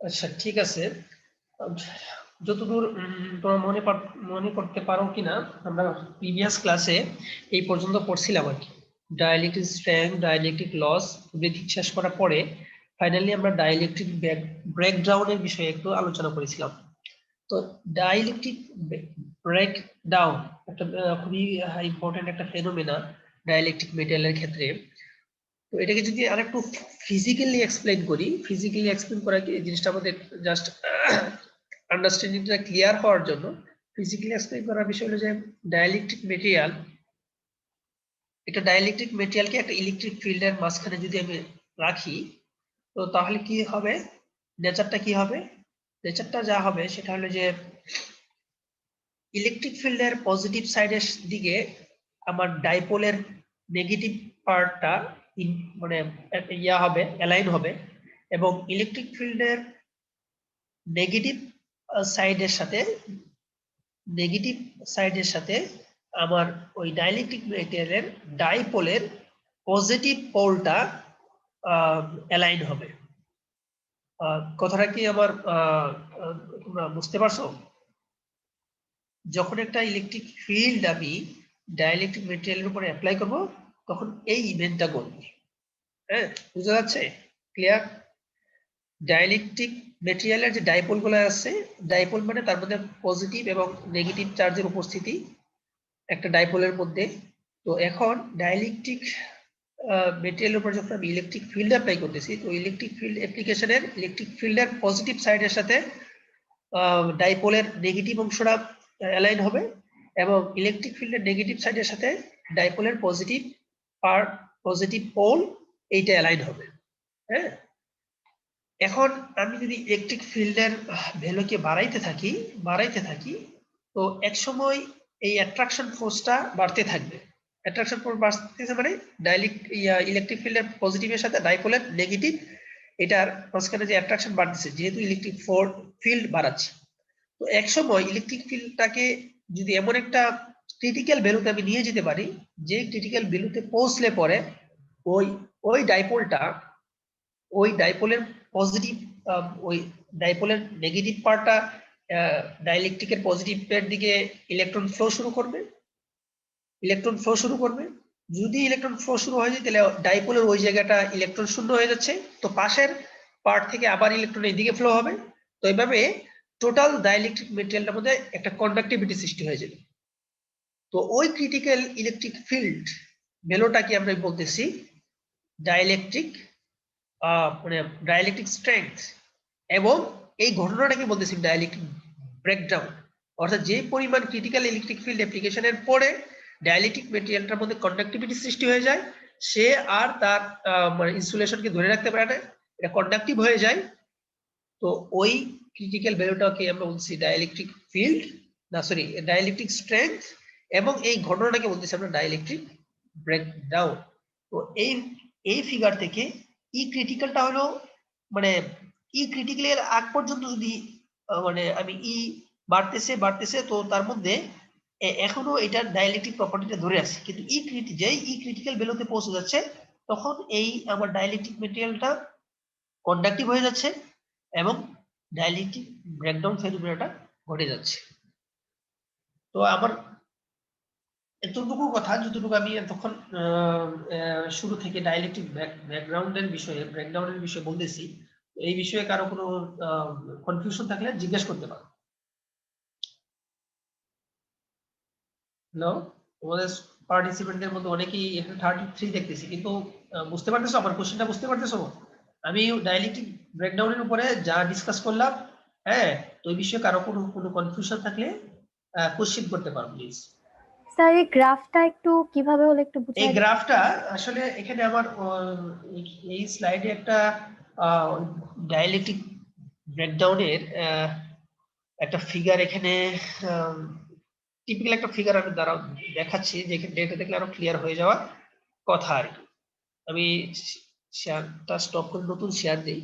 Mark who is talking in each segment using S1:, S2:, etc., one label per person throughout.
S1: আচ্ছা ঠিক আছে। যতদূর তোমরা মনে করতে পারো কিনা, আমরা প্রিভিয়াস ক্লাসে এই পর্যন্ত পড়ছিলাম আর কি। Dielectric strength, dielectric loss basic শেষ করার পরে ফাইনালি আমরা ডাইইলেকট্রিক ব্রেকডাউনের বিষয়ে একটু আলোচনা করেছিলাম। তো ডাইইলেকট্রিক ব্রেকডাউন একটা খুবই ইম্পর্টেন্ট একটা ফেনোমেনা ডাইইলেকট্রিক মেটেরিয়ালের ক্ষেত্রে। তো এটাকে যদি আরেকটু ফিজিক্যালি এক্সপ্লেইন করি, ফিজিক্যালি এক্সপ্লেইন করা কি জিনিসটা আমাদের জাস্ট আন্ডারস্ট্যান্ডিংটা ক্লিয়ার হওয়ার জন্য ফিজিক্যালি এক্সপ্লেইন করার বিষয় হলো যে ডাইইলেকট্রিক মেটেরিয়াল, এটা ডাইইলেকট্রিক মেটেরিয়ালকে একটা ইলেকট্রিক ফিল্ডের মাঝখানে যদি আমি রাখি, তো তাহলে কি হবে, নেচারটা কি হবে, নেচারটা যা হবে সেটা হলো যে ইলেকট্রিক ফিল্ডের পজিটিভ সাইডের দিকে আমার ডাইপোলের নেগেটিভ পার্টটা মানে ইয়া হবে, অ্যালাইন হবে, এবং ইলেকট্রিক ফিল্ডের নেগেটিভ সাইডের সাথে নেগেটিভ সাইডের সাথে আমার ওই ডাইইলেকট্রিক মেটেরিয়ালের ডাইপোলের পজিটিভ পোলটা অ্যালাইন হবে। কথাটা কি আমার তোমরা বুঝতে পারছো? যখন একটা ইলেকট্রিক ফিল্ড আমি ডাইইলেকট্রিক মেটেরিয়ালের উপরে অ্যাপ্লাই করব, তখন এই ইভেন্টটা ঘটবে। হ্যাঁ, বুঝা যাচ্ছে? ক্লিয়ার? ডাইইলেকট্রিক মেটেরিয়ালের যে ডাইপোল গুলো আছে, ডাইপোল মানে তার মধ্যে পজিটিভ এবং নেগেটিভ চার্জের উপস্থিতি একটা ডাইপোলের মধ্যে। তো এখন ডাইইলেকট্রিক মেটেরিয়ালের উপর যখন আমি ইলেকট্রিক ফিল্ড অ্যাপ্লাই করতেছি, তো ইলেকট্রিক ফিল্ড অ্যাপ্লিকেশনের ইলেকট্রিক ফিল্ডের পজিটিভ সাইডের সাথে ডাইপোলের নেগেটিভ অংশটা অ্যালাইন হবে, এবং ইলেকট্রিক ফিল্ডের নেগেটিভ সাইডের সাথে ডাইপোলের পজিটিভ পোল এইটা অ্যালাইন হবে। হ্যাঁ, এখন আমি যদি ইলেকট্রিক ফিল্ডের ভ্যালুকে বাড়াইতে থাকি, তো এক সময় এই অ্যাট্রাকশন ফোর্সটা বাড়তে থাকবে। অ্যাট্রাকশন ফোর্স বাড়তেছে মানে ইলেকট্রিক ফিল্ডের পজিটিভের সাথে ডাইপোলের নেগেটিভ, এটার মাঝখানে যে অ্যাট্রাকশন বাড়তেছে, যেহেতু ইলেকট্রিক ফিল্ড বাড়াচ্ছে, তো এক সময় ইলেকট্রিক ফিল্ডটাকে যদি এমন একটা ক্রিটিক্যাল ভ্যালুতে আমি নিয়ে যেতে পারি, যে ক্রিটিক্যাল ভ্যালুতে পৌঁছলে পরে ওই ওই ডাইপোলের পজিটিভ, ওই ডাইপোলের নেগেটিভ পার্টটা ডাইইলেকট্রিকের পজিটিভের দিকে ইলেকট্রন ফ্লো শুরু করবে। যদি ইলেকট্রন ফ্লো শুরু হয়ে যায়, তাহলে ডাইপোলের ওই জায়গাটা ইলেকট্রন শূন্য হয়ে যাচ্ছে, তো পাশের পার্ট থেকে আবার ইলেকট্রন এইদিকে ফ্লো হবে। তো এইভাবে টোটাল ডাইইলেকট্রিক মেটেরিয়ালটার মধ্যে একটা কন্ডাক্টিভিটি সৃষ্টি হয়ে যাবে। তো ওই ক্রিটিক্যাল ইলেকট্রিক ফিল্ড ভ্যালুটাকে আমরা বলতেছি ডাইইলেকট্রিক মানে ডাইইলেকট্রিক স্ট্রেংথ, এবং এই ঘটনাটাকে বলতেছি ডাইইলেকট্রিক ব্রেকডাউন। অর্থাৎ যে পরিমাণ ক্রিটিক্যাল ইলেকট্রিক ফিল্ড অ্যাপ্লিকেশনের পরে ডাইইলেকট্রিক মেটেরিয়ালটার মধ্যে কন্ডাক্টিভিটি সৃষ্টি হয়ে যায়, সে আর তার মানে ইনসুলেশনকে ধরে রাখতে পারে না, এটা কন্ডাক্টিভ হয়ে যায়। তো ওই ক্রিটিক্যাল ভ্যালুটাকে আমরা বলছি ডাইইলেকট্রিক ফিল্ড, না সরি ডাইইলেকট্রিক স্ট্রেংথ, এবং এই ঘটনাটাকে বলতেছি আমরা ডাইইলেকট্রিক ব্রেকডাউন। তো এই ফিগার থেকে ই ক্রিটিক্যালটা হলো মানে ই ক্রিটিক্যালের আগ পর্যন্ত যদি মানে আমি ই বাড়তেছে, তো তার মধ্যে এখনো এটা ডাইইলেকট্রিক প্রপার্টিটা ধরে আছে, কিন্তু যেই ই ক্রিটিক্যাল ভ্যালুতে পৌঁছে যাচ্ছে, তখন এই আমার ডাইইলেকট্রিক মেটেরিয়ালটা কন্ডাক্টিভ হয়ে যাচ্ছে, এবং ডাইইলেকট্রিক ব্রেকডাউন ফেনোমেনাটা ঘটে যাচ্ছে। তো আমার এতটুকু কথা, যতটুকু আমি তখন শুরু থেকে ডাইইলেকট্রিক ব্রেকডাউনের বিষয়ে বলতেছি, এই বিষয়ে কারো কোনো কনফিউশন থাকলে জিজ্ঞেস করতে পারো। হ্যালো, তোমাদের পার্টিসিপেন্টদের মধ্যে অনেকেই এখানে 33 দেখতেছি, কিন্তু বুঝতে পারতেছো আমার কোশ্চেনটা? বুঝতে পারতেছো? আমি ডাইইলেকট্রিক ব্রেকডাউনের উপরে যা ডিসকাস করলাম, হ্যাঁ, তো এই বিষয়ে কারো কোনো কনফিউশন থাকলে কোশ্চেন করতে পারো প্লিজ।
S2: স্যার এই গ্রাফটা একটু কিভাবে হলে একটু
S1: এই
S2: বুঝাই দিন।
S1: গ্রাফটা আসলে এখানে আমার এই স্লাইডে একটা ডাইইলেকট্রিক ব্রেকডাউনের একটা ফিগার এখানে, টিপিক্যাল একটা ফিগার আমি দ্বারা দেখাচ্ছি, যেখানে ডেটা দেখলে আরো ক্লিয়ার হয়ে যাওয়ার কথা আর কি। আমি শেয়ারটা স্টপ করে নতুন শেয়ার দিই।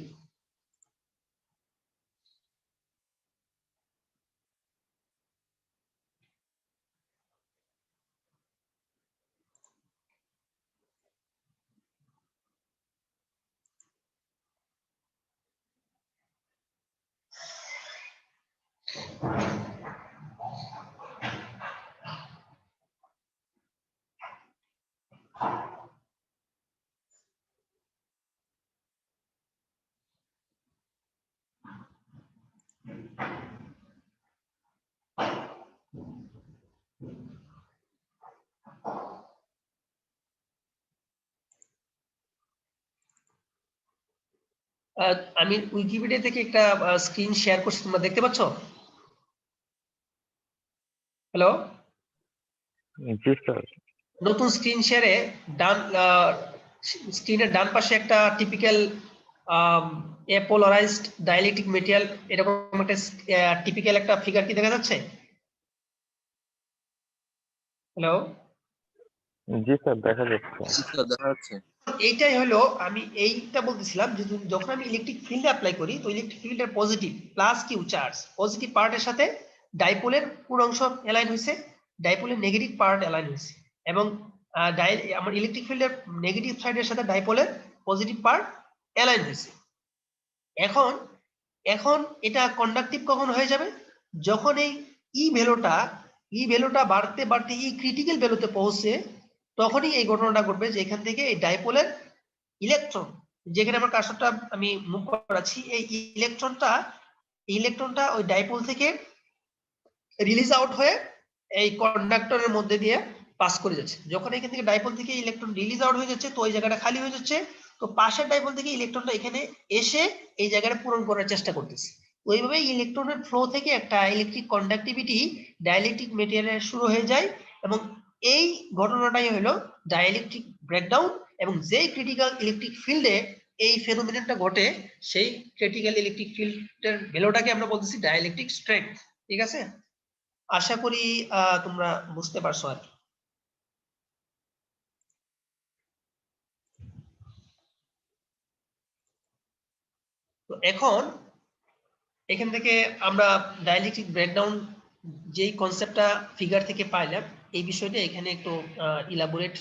S1: আমি উইকিপিডিয়া থেকে একটা স্ক্রিন শেয়ার করছি, তোমরা দেখতে পাচ্ছ? হ্যালো,
S3: জি স্যার।
S1: নতুন স্ক্রিন শেয়ারে স্ক্রিনের ডান পাশে একটা টিপিক্যাল পোলারাইজড ডাইলেকট্রিক মেটেরিয়াল এরকম একটা টিপিক্যাল একটা ফিগার কি দেখা যাচ্ছে? হ্যালো,
S3: জি স্যার, দেখা যাচ্ছে।
S4: দেখা যাচ্ছে।
S1: এইটাই হলো আমি এইটা বলতেছিলাম যে যখন আমি ইলেকট্রিক ফিল্ড অ্যাপ্লাই করি তো ইলেকট্রিক ফিল্ডের positive plus q charge positive পার্টের সাথে ডাইপোলের পুরো অংশ অ্যালাইন হয়েছে, ডাইপোলের নেগেটিভ পার্ট অ্যালাইন হয়েছে, এবং আমার ইলেকট্রিক ফিল্ডের নেগেটিভ সাইডের সাথে ডাইপোলের পজিটিভ পার্ট অ্যালাইন হয়েছে। এখন এখন এটা কন্ডাক্টিভ কখন হয়ে যাবে? যখন এই ই ভ্যালুটা বাড়তে বাড়তে ই ক্রিটিক্যাল ভ্যালুতে পৌঁছে, তখনই এই ঘটনাটা ঘটবে যে এখান থেকে এই ডাইপোলের ইলেকট্রন, যেখানে আমার কার্সরটা আমি মুভ করাচ্ছি, এই ইলেকট্রনটা ওই ডাইপোল থেকে রিলিজ আউট হয়ে এই কন্ডাক্টরের মধ্যে দিয়ে পাস করে যাচ্ছে। যখন এখান থেকে ডাইপোল থেকে ইলেকট্রন রিলিজ আউট হয়ে যাচ্ছে তো ওই জায়গাটা খালি হয়ে যাচ্ছে, তো পাশের ডাইপোল থেকে ইলেকট্রনটা এখানে এসে এই জায়গাটা পূরণ করার চেষ্টা করতেছে। তো এইভাবে ইলেকট্রনের ফ্লো থেকে একটা ইলেকট্রিক কন্ডাক্টিভিটি ডাইলেকট্রিক মেটেরিয়ালের শুরু হয়ে যায়, এবং এই ঘটনাটাই হলো ডাইলেকট্রিক ব্রেকডাউন। এবং যেই ক্রিটিক্যাল ইলেকট্রিক ফিল্ডে এই ফেনোমেননটা ঘটে সেই ক্রিটিক্যাল ইলেকট্রিক ফিল্ডের ভ্যালুটাকে আমরা বলতেছি ডাইলেকট্রিক স্ট্রেংথ। ঠিক আছে, আশা করি তোমরা বুঝতে পারছো আর কি। তো এখন এখান থেকে আমরা ডাইলেকট্রিক ব্রেকডাউন যেই কনসেপ্টটা ফিগার থেকে পাইলাম এই বিষয়টা এখানে একটু ইলাবোরেট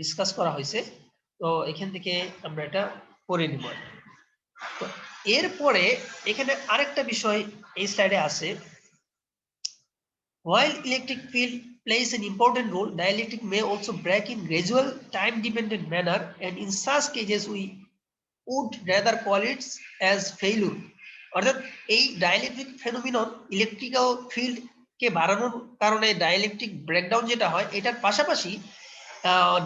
S1: ডিসকাস করা হয়েছে। তো এখান থেকে আমরা এটা করে নিব। তো এরপরে এখানে আরেকটা বিষয় এই স্লাইডে আছে, while electric field plays an important role, dielectric may also break in gradual time-dependent manner, and in such cases we would rather call it as failure. অর্থাৎ এই ডাইলেকট্রিক ফেনোমেনন ইলেকট্রিক্যাল ফিল্ড কে বাড়ানোর কারণে ডাইলেকট্রিক ব্রেকডাউন যেটা হয় এটার পাশাপাশি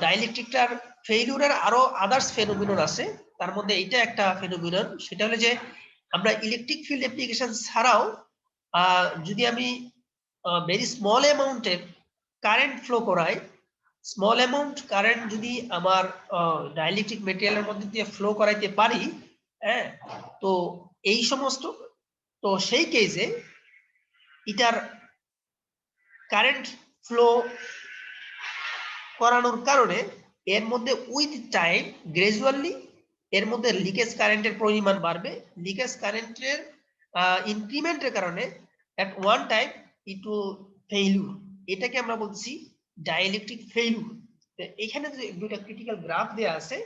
S1: ডাইলেকট্রিকটার ফেইলিউরের আরো others phenomenon আছে। তার মধ্যে এইটা একটা ফেনোমেনন, সেটা হলো যে আমরা ইলেকট্রিক ফিল্ড অ্যাপ্লিকেশন ছাড়াও যদি আমি ভেরি স্মল অ্যামাউন্টের কারেন্ট ফ্লো করাই, স্মল অ্যামাউন্ট কারেন্ট যদি আমার ডাইলেকট্রিক মেটেরিয়ালের মধ্যে দিয়ে ফ্লো করাইতে পারি, হ্যাঁ, তো এই সমস্ত, তো সেই কেসে এটার কারেন্ট ফ্লো করানোর কারণে এর মধ্যে উইথ টাইম গ্রাজুয়ালি এর মধ্যে লিকেজ কারেন্টের পরিমাণ বাড়বে। লিকেজ কারেন্টের ইনক্রিমেন্টের কারণে at one time it will failure, এটাকে আমরা বলছি ডাইলেকট্রিক ফেইলিউর। এখানে যে দুটো ক্রিটিক্যাল গ্রাফ দেয়া আছে,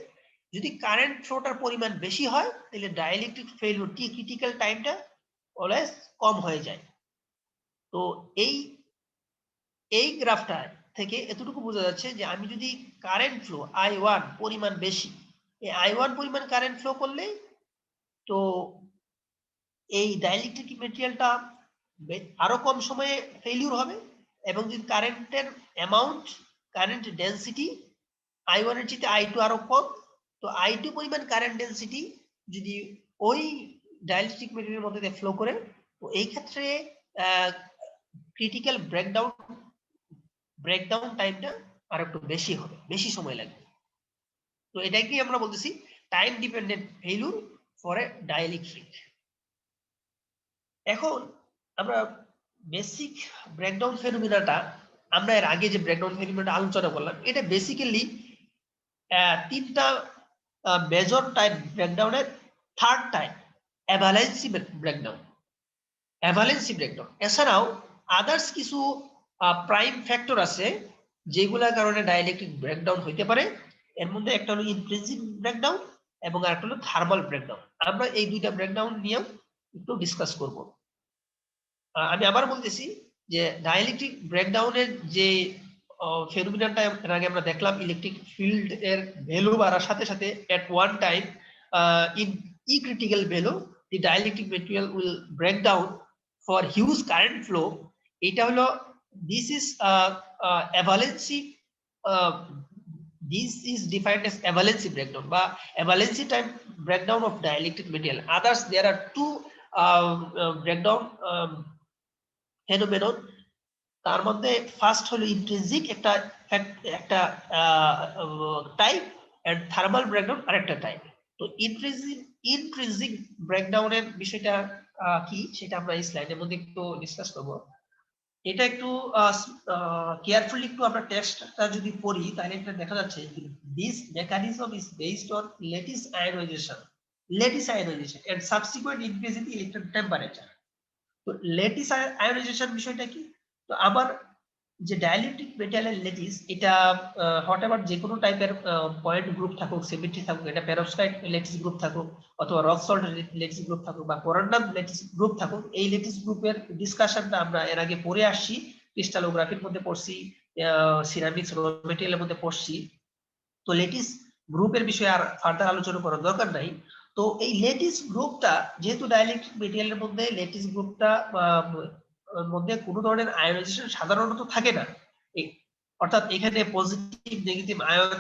S1: যদি কারেন্ট ফ্লোটার পরিমাণ বেশি হয় তাহলে ডাইলেকট্রিক ফেইলিউর টি ক্রিটিক্যাল টাইমটা অলওয়েজ কম হয়ে যায়। তো এই গ্রাফটা থেকে এতটুকু বোঝা যাচ্ছে যে আমি যদি কারেন্ট ফ্লো I1 পরিমাণ বেশি, এই I1 পরিমাণ কারেন্ট ফ্লো করলে তো এই ডাইলেকট্রিক মেটেরিয়ালটা আরো কম সময়ে ফেইলিউর হবে, এবং যদি কারেন্টের অ্যামাউন্ট কারেন্ট ডেনসিটি I1 এর চেয়ে I2 আরো কম, তো I2 পরিমাণ কারেন্ট ডেনসিটি যদি ওই ডাইলেকট্রিক মেটেরিয়ালের মধ্যে দিয়ে ফ্লো করে, তো এই ক্ষেত্রে ক্রিটিক্যাল ব্রেকডাউন টাইমটা আর একটু বেশি হবে, বেশি সময় লাগবে। তো এটাকে আমরা বলতেছি time dependent failure for a dielectric. এখন আমরা বেসিক ব্রেকডাউন ফেনোমেনাটা, আমরা এর আগে যে ব্রেকডাউন ফেনোমেনাটা আলোচনা করলাম, এটা বেসিক্যালি তিনটা মেজর টাইপ ব্রেকডাউনের থার্ড টাইপ অ্যাভালেন্সি ব্রেকডাউন। এছাড়াও আদার্স কিছু প্রাইম ফ্যাক্টর আছে যেগুলোর কারণে ডাইলেকট্রিক ব্রেকডাউন হইতে পারে। এর মধ্যে একটা হলো ইন্ট্রিনসিক ব্রেকডাউন এবং আরেকটা হলো থার্মাল ব্রেকডাউন। আমরা এই দুইটা ব্রেকডাউন নিয়ে একটু ডিসকাস করব। আমি আবার বলতেছি যে ডাইলেকট্রিক ব্রেকডাউনের যে ফেনোমেননটা এর আগে আমরা দেখলাম, ইলেকট্রিক ফিল্ড এর ভ্যালু বাড়ার সাথে সাথে at one time in E critical value the dielectric material will break down for huge current flow. এটা হলো this is avalanche this is defined as avalanche breakdown বা avalanche type breakdown of dielectric material. Others, there are two breakdown phenomenon. তার মধ্যে first হলো intrinsic একটা type and thermal breakdown আরেকটা type. তো intrinsic ব্রেকডাউনের বিষয়টা কি সেটা আমরা এই স্লাইডের মধ্যে একটু ডিসকাস করব। এটা একটু কেয়ারফুলি একটু আমরা টেক্সটটা যদি পড়ি তাহলে এটা দেখা যাচ্ছে this mechanism is based on lattice ionization and subsequent increase in electron temperature. তো ল্যাটিস আয়নাইজেশন বিষয়টা কি? তো আবার যে ডাইইলেকট্রিক মেটেরিয়ালের ল্যাটিস, এটা হোয়াটএভার যে কোনো টাইপের পয়েন্ট গ্রুপ থাকুক, সিমেট্রি থাকুক, এটা পেরোক্সাইড ল্যাটিস গ্রুপ থাকুক অথবা রক সল্ট ল্যাটিস গ্রুপ থাকুক বা কোরান্ডাম ল্যাটিস গ্রুপ থাকুক, এই ল্যাটিস গ্রুপের ডিসকাশনটা আমরা এর আগে পড়ে আসছি, ক্রিস্টালোগ্রাফির মধ্যে পড়ছি, সিরামিক্স র মেটেরিয়ালের মধ্যে পড়ছি। তো ল্যাটিস গ্রুপের বিষয়ে আর ফার্দার আলোচনা করার দরকার নাই। তো এই ল্যাটিস গ্রুপটা যেহেতু ডাইইলেকট্রিক মেটেরিয়ালের মধ্যে ল্যাটিস গ্রুপটা মধ্যে কোনো ধরনের আয়নাইজেশন সাধারণত থাকে না, অর্থাৎ এখানে পজিটিভ নেগেটিভ আয়ন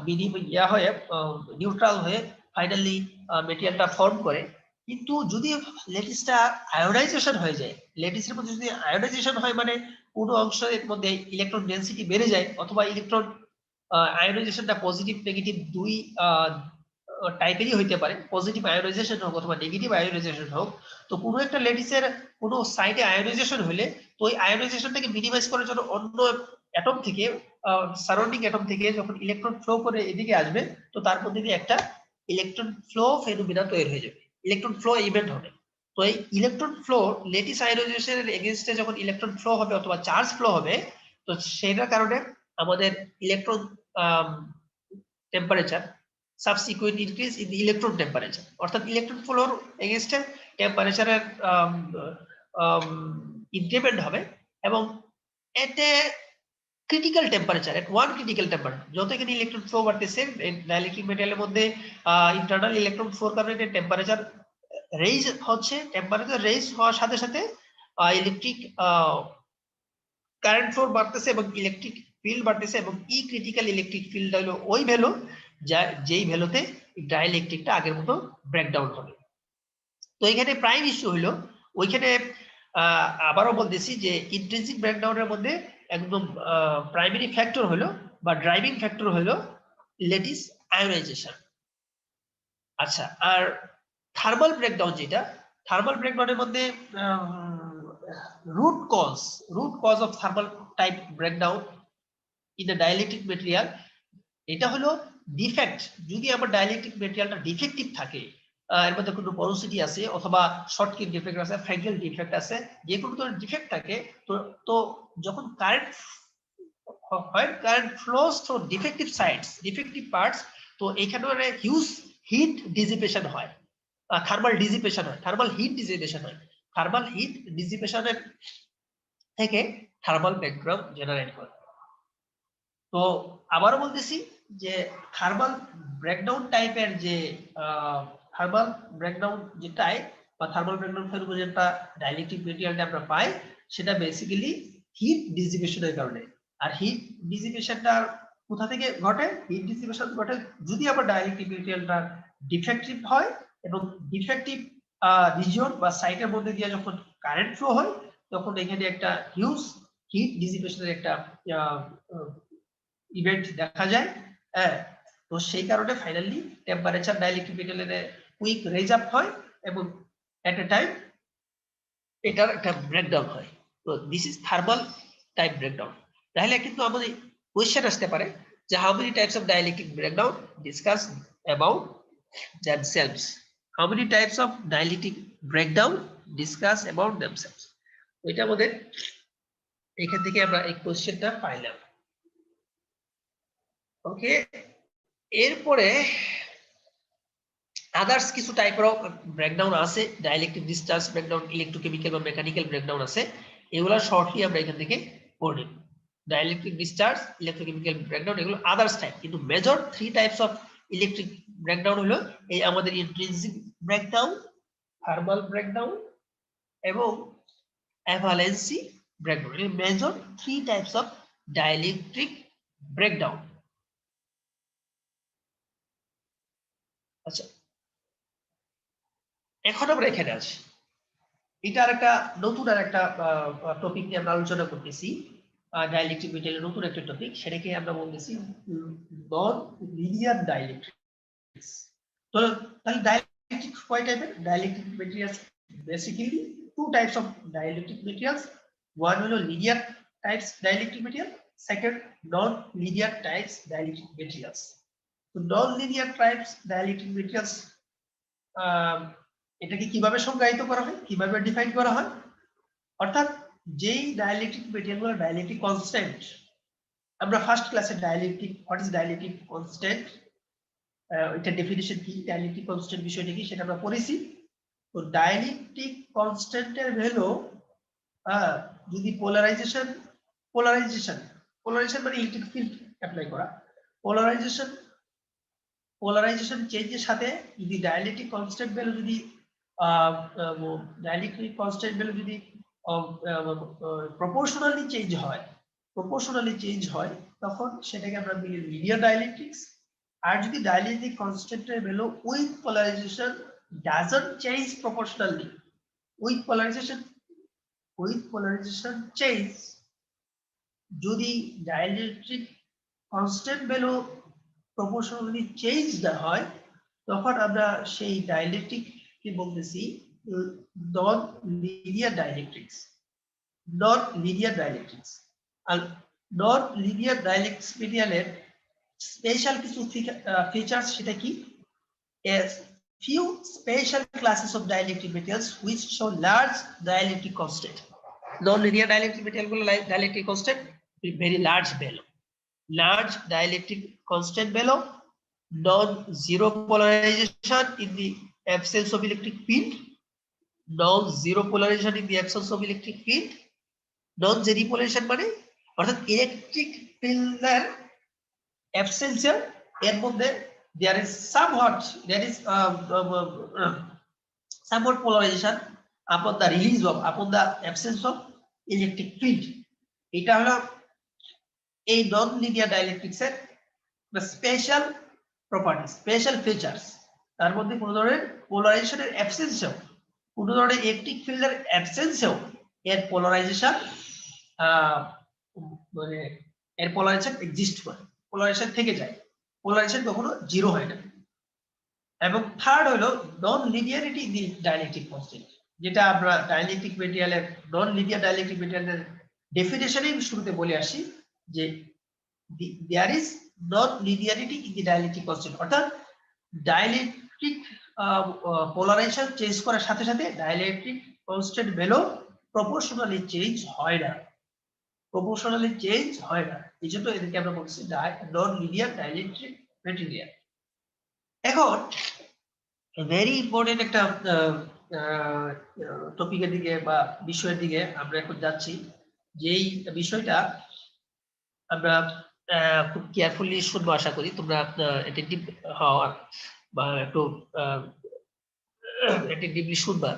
S1: বিনিময় হয়ে নিউট্রাল হয়ে ফাইনালি মেটেরিয়ালটা ফর্ম করে। কিন্তু যদি ল্যাটিসটা আয়োনাইজেশন হয়ে যায়, ল্যাটিসের মধ্যে যদি আয়োনাইজেশন হয় মানে কোনো অংশের মধ্যে ইলেকট্রন ডেনসিটি বেড়ে যায় অথবা ইলেকট্রন আয়োনাইজেশনটা পজিটিভ নেগেটিভ দুই টাইপেরই হইতে পারে, পজিটিভ আয়োনাইজেশন হোক অথবা নেগেটিভ আয়োনাইজেশন হোক। তো কোনো একটা ল্যাটিসের কোনো সাইডে আয়োনাইজেশন হলে তো ওই আয়োনাইজেশনটাকে মিনিমাইজ করার জন্য অন্য অ্যাটম থেকে সারাউন্ডিং অ্যাটম থেকে যখন ইলেকট্রন ফ্লো করে এদিকে আসবে, তো তার মধ্যে দিয়ে একটা ইলেকট্রন ফ্লো ফেনোমেনা তৈরি হয়ে যাবে, ইলেকট্রন ফ্লো ইভেন্ট হবে। তো এই ইলেকট্রন ফ্লো ল্যাটিস আয়োনাইজেশনের এগেইনস্টে যখন ইলেকট্রন ফ্লো হবে অথবা চার্জ ফ্লো হবে, তো সেটার কারণে আমাদের electron temperature subsequent increase in the electron temperature, অর্থাৎ ইলেকট্রন ফ্লোর এগেইনস্টে টেম্পারেচারের ইনক্রিমেন্ট হবে এবং এতে ক্রিটিক্যাল টেম্পারেচার এট ওয়ান ক্রিটিক্যাল টেম্পারেচার যত এখানে ইলেকট্রন ফ্লো বাড়তেছে ডাইইলেকট্রিক মেটেরিয়ালের মধ্যে ইন্টারনাল ইলেকট্রন ফ্লোর কারণে টেম্পারেচার রেইজ হচ্ছে, টেম্পারেচার রেইজ হওয়ার সাথে সাথে ইলেকট্রিক কারেন্ট ফ্লো বাড়তেছে এবং ইলেকট্রিক ফিল্ড বাড়তেছে এবং ই ক্রিটিক্যাল ইলেকট্রিক ফিল্ড হলো ওই ভ্যালু যেই ভ্যালুতে ডাইইলেকট্রিকটা আগের মতো ব্রেকডাউন হবে। তো এখানে প্রাইম ইস্যু হলো ওইখানে আবারও বলতেছি যে ইন্ট্রিনসিক ব্রেকডাউনের মধ্যে একদম প্রাইমারি ফ্যাক্টর হলো বা ড্রাইভিং ফ্যাক্টর হলো ল্যাটিস আয়োনাইজেশন। আচ্ছা, আর থার্মাল ব্রেকডাউন যেটা, থার্মাল ব্রেকডাউনের মধ্যে root cause of thermal type breakdown in the dielectric material, এটা হলো ডিফেক্ট। যদি আমার ডাইইলেকট্রিক মেটেরিয়ালটা ডিফেক্টিভ থাকে, এর মধ্যে কোনো পোরোসিটি আছে অথবা শর্টকিট ডিফেক্ট আছে, ফ্র্যাগিল ডিফেক্ট আছে, যে কোনো ধরনের ডিফেক্ট থাকে, তো যখন কারেন্ট হয়, current flows through defective sides, defective parts, তো এখানে হিউজ হিট ডিসিপেশন হয়, থার্মাল ডিসিপেশন হয়, থার্মাল হিট ডিসিপেশন হয়। থার্মাল হিট ডিসিপেশনের থেকে থার্মাল ব্রেকডাউন জেনারেট করে। তো আবারও বলতেছি যে থার্মাল ব্রেকডাউন টাইপের যে থার্মাল ব্রেকডাউন যে টাইপ বা থার্মাল ব্রেকডাউন ফেনোমেননটা ডাইইলেকট্রিক মেটেরিয়ালটা আমরা পাই, সেটা বেসিক্যালি হিট ডিসিপেশনের কারণে। আর হিট ডিসিপেশনটা কোথা থেকে ঘটে? হিট ডিসিপেশন ঘটে যদি আবার ডাইইলেকট্রিক মেটেরিয়ালটা ডিফেক্টিভ হয় এবং ডিফেক্টিভ রিজিয়ন বা সাইটের মধ্যে দিয়ে যখন কারেন্ট ফ্লো হয়, তখন এখানে একটা হিউজ হিট ডিসিপেশনের একটা ইভেন্ট দেখা যায়। হ্যাঁ, তো সেই কারণে ফাইনালি টেম্পারেচার ডাইইলেকট্রিক মেটেরিয়ালে কুইক রেজ আপ হয় এবং এট এ টাইম এটার একটা ব্রেকডাউন হয়। তো this is thermal type breakdown. তাহলে কিন্তু আমাদের কোয়েশ্চেন আসতে পারে যে how many types of dielectric breakdown, discuss about themselves. How many types of dielectric breakdown, discuss about themselves. এটা আমাদের এখান থেকে আমরা এই কোশ্চেনটা পাইলাম। ওকে, এরপরে আদার্স কিছু টাইপের ব্রেকডাউন আছে, ডাইইলেকট্রিক ডিসচার্জ ব্রেকডাউন, ইলেকট্রোকেমিক্যাল বা মেকানিক্যাল ব্রেকডাউন আছে, এগুলা শর্টলি আমরা এখান থেকে পড়ে নেব। ডাইইলেকট্রিক ডিসচার্জ, ইলেকট্রোকেমিক্যাল ব্রেকডাউন, এগুলো আদার্স টাইপ, কিন্তু major 3 types of electric breakdown হলো এই আমাদের ইন্ট্রিনসিক ব্রেকডাউন, থার্মাল ব্রেকডাউন এবং অ্যাভালেন্সি ব্রেকডাউন। এই major 3 types of dielectric breakdown. আচ্ছা, এখন আমরা এখানে আছি, এটা আর একটা নতুন আর একটা টপিক নিয়ে আমরা আলোচনা করতেছি। ডাইলেকট্রিক মেটেরিয়ালের নতুন একটা টপিক, সেটাকে আমরা বলতেছি নন লিনিয়ার ডাইলেকট্রিক্স। তো তাহলে ডাইলেকট্রিক কয় টাইপের? Dielectric materials basically two types of dielectric materials. One হলো linear types dielectric material, second non linear types dielectric materials. তো non linear types dielectric materials এটাকে কিভাবে সংজ্ঞায়িত করা হয়, কিভাবে ডিফাইন করা হয়? অর্থাৎ যেই ডাইলেকট্রিক মেটেরিয়ালগুলো ডাইলেকট্রিক কনস্ট্যান্ট, আমরা ফার্স্ট ক্লাসে dielectric, what is dielectric constant, এটা ডেফিনিশন কি, ডাইলেকট্রিক কনস্ট্যান্ট বিষয়টা কি সেটা আমরা পড়েছি। তো ডাইলেকট্রিক কনস্ট্যান্টের ভ্যালু যদি পোলারাইজেশন মানে ইলেকট্রিক ফিল্ড অ্যাপ্লাই করা, পোলারাইজেশন চেঞ্জের সাথে যদি ডাইলেকট্রিক কনস্ট্যান্ট ভ্যালু যদি প্রপোর্শনালি চেঞ্জ হয় তখন সেটাকে আমরা বলি লিনিয়ার ডাইলেকট্রিক্স। আর যদি ডাইলেকট্রিক কনস্ট্যান্টের value with polarization doesn't change proportionally, with polarization change, যদি dielectric constant value proportionally change না হয় তখন আমরা সেই ডাইলেকট্রিক কে বলতেছি নন লিনিয়ার ডাইলেকট্রিক্স। আর নন লিনিয়ার ডাইলেকট্রিক্স মেটেরিয়ালের স্পেশাল কিছু ফিচার্স, সেটা কি? few special classes of dielectric materials which show large dielectric constant. Non-linear dielectric material gulo dielectric constant very large value, large dielectric constant value, non-zero polarization in the absence of electric field, non-zero polarization in the absence of electric field, non-zero polarization মানে অর্থাৎ electric ফিল্ডের অ্যাবসেন্সে এর মধ্যে there is somewhat polarization upon the release of, upon the absence of electric field. এটা হলো এই non linear ডাইলেকট্রিক্স এর special property, special features. তার মধ্যে কোনো ধরনের পোলারাইজেশনের অ্যাবসেন্সেও, কোনো ধরনের ইলেকট্রিক ফিল্ডের অ্যাবসেন্সেও এর পোলারাইজেশন মানে এর পোলারাইজেশন এক্সিস্ট করে, পোলারাইজেশন থেকে যায়, পোলারাইজেশন কখনো জিরো হয় না। এবং থার্ড হলো non linearity in the dielectric constant, যেটা আমরা ডাইলেকট্রিক মেটেরিয়ালের নন লিনিয়ার ডাইলেকট্রিক মেটেরিয়ালের ডেফিনেশনে শুরুতে বলে আসি যে there is non linearity in the dielectric constant, অর্থাৎ ডাইলেকট্রিক পোলারাইজেশন চেঞ্জ করার সাথে সাথে dielectric constant value proportionally change হয় না, এই জন্য এদেরকে আমরা বলছি নন লিনিয়ার ডাইলেকট্রিক মেটেরিয়াল। এখন ভেরি ইম্পর্টেন্ট একটা টপিকের দিকে বা বিষয়ের দিকে আমরা এখন যাচ্ছি, যেই বিষয়টা আমরা খুব কেয়ারফুলি শুনবো, আশা করি তোমরা অ্যাটেনটিভ হওয়া বা একটু অ্যাটেনটিভলি শুনবা।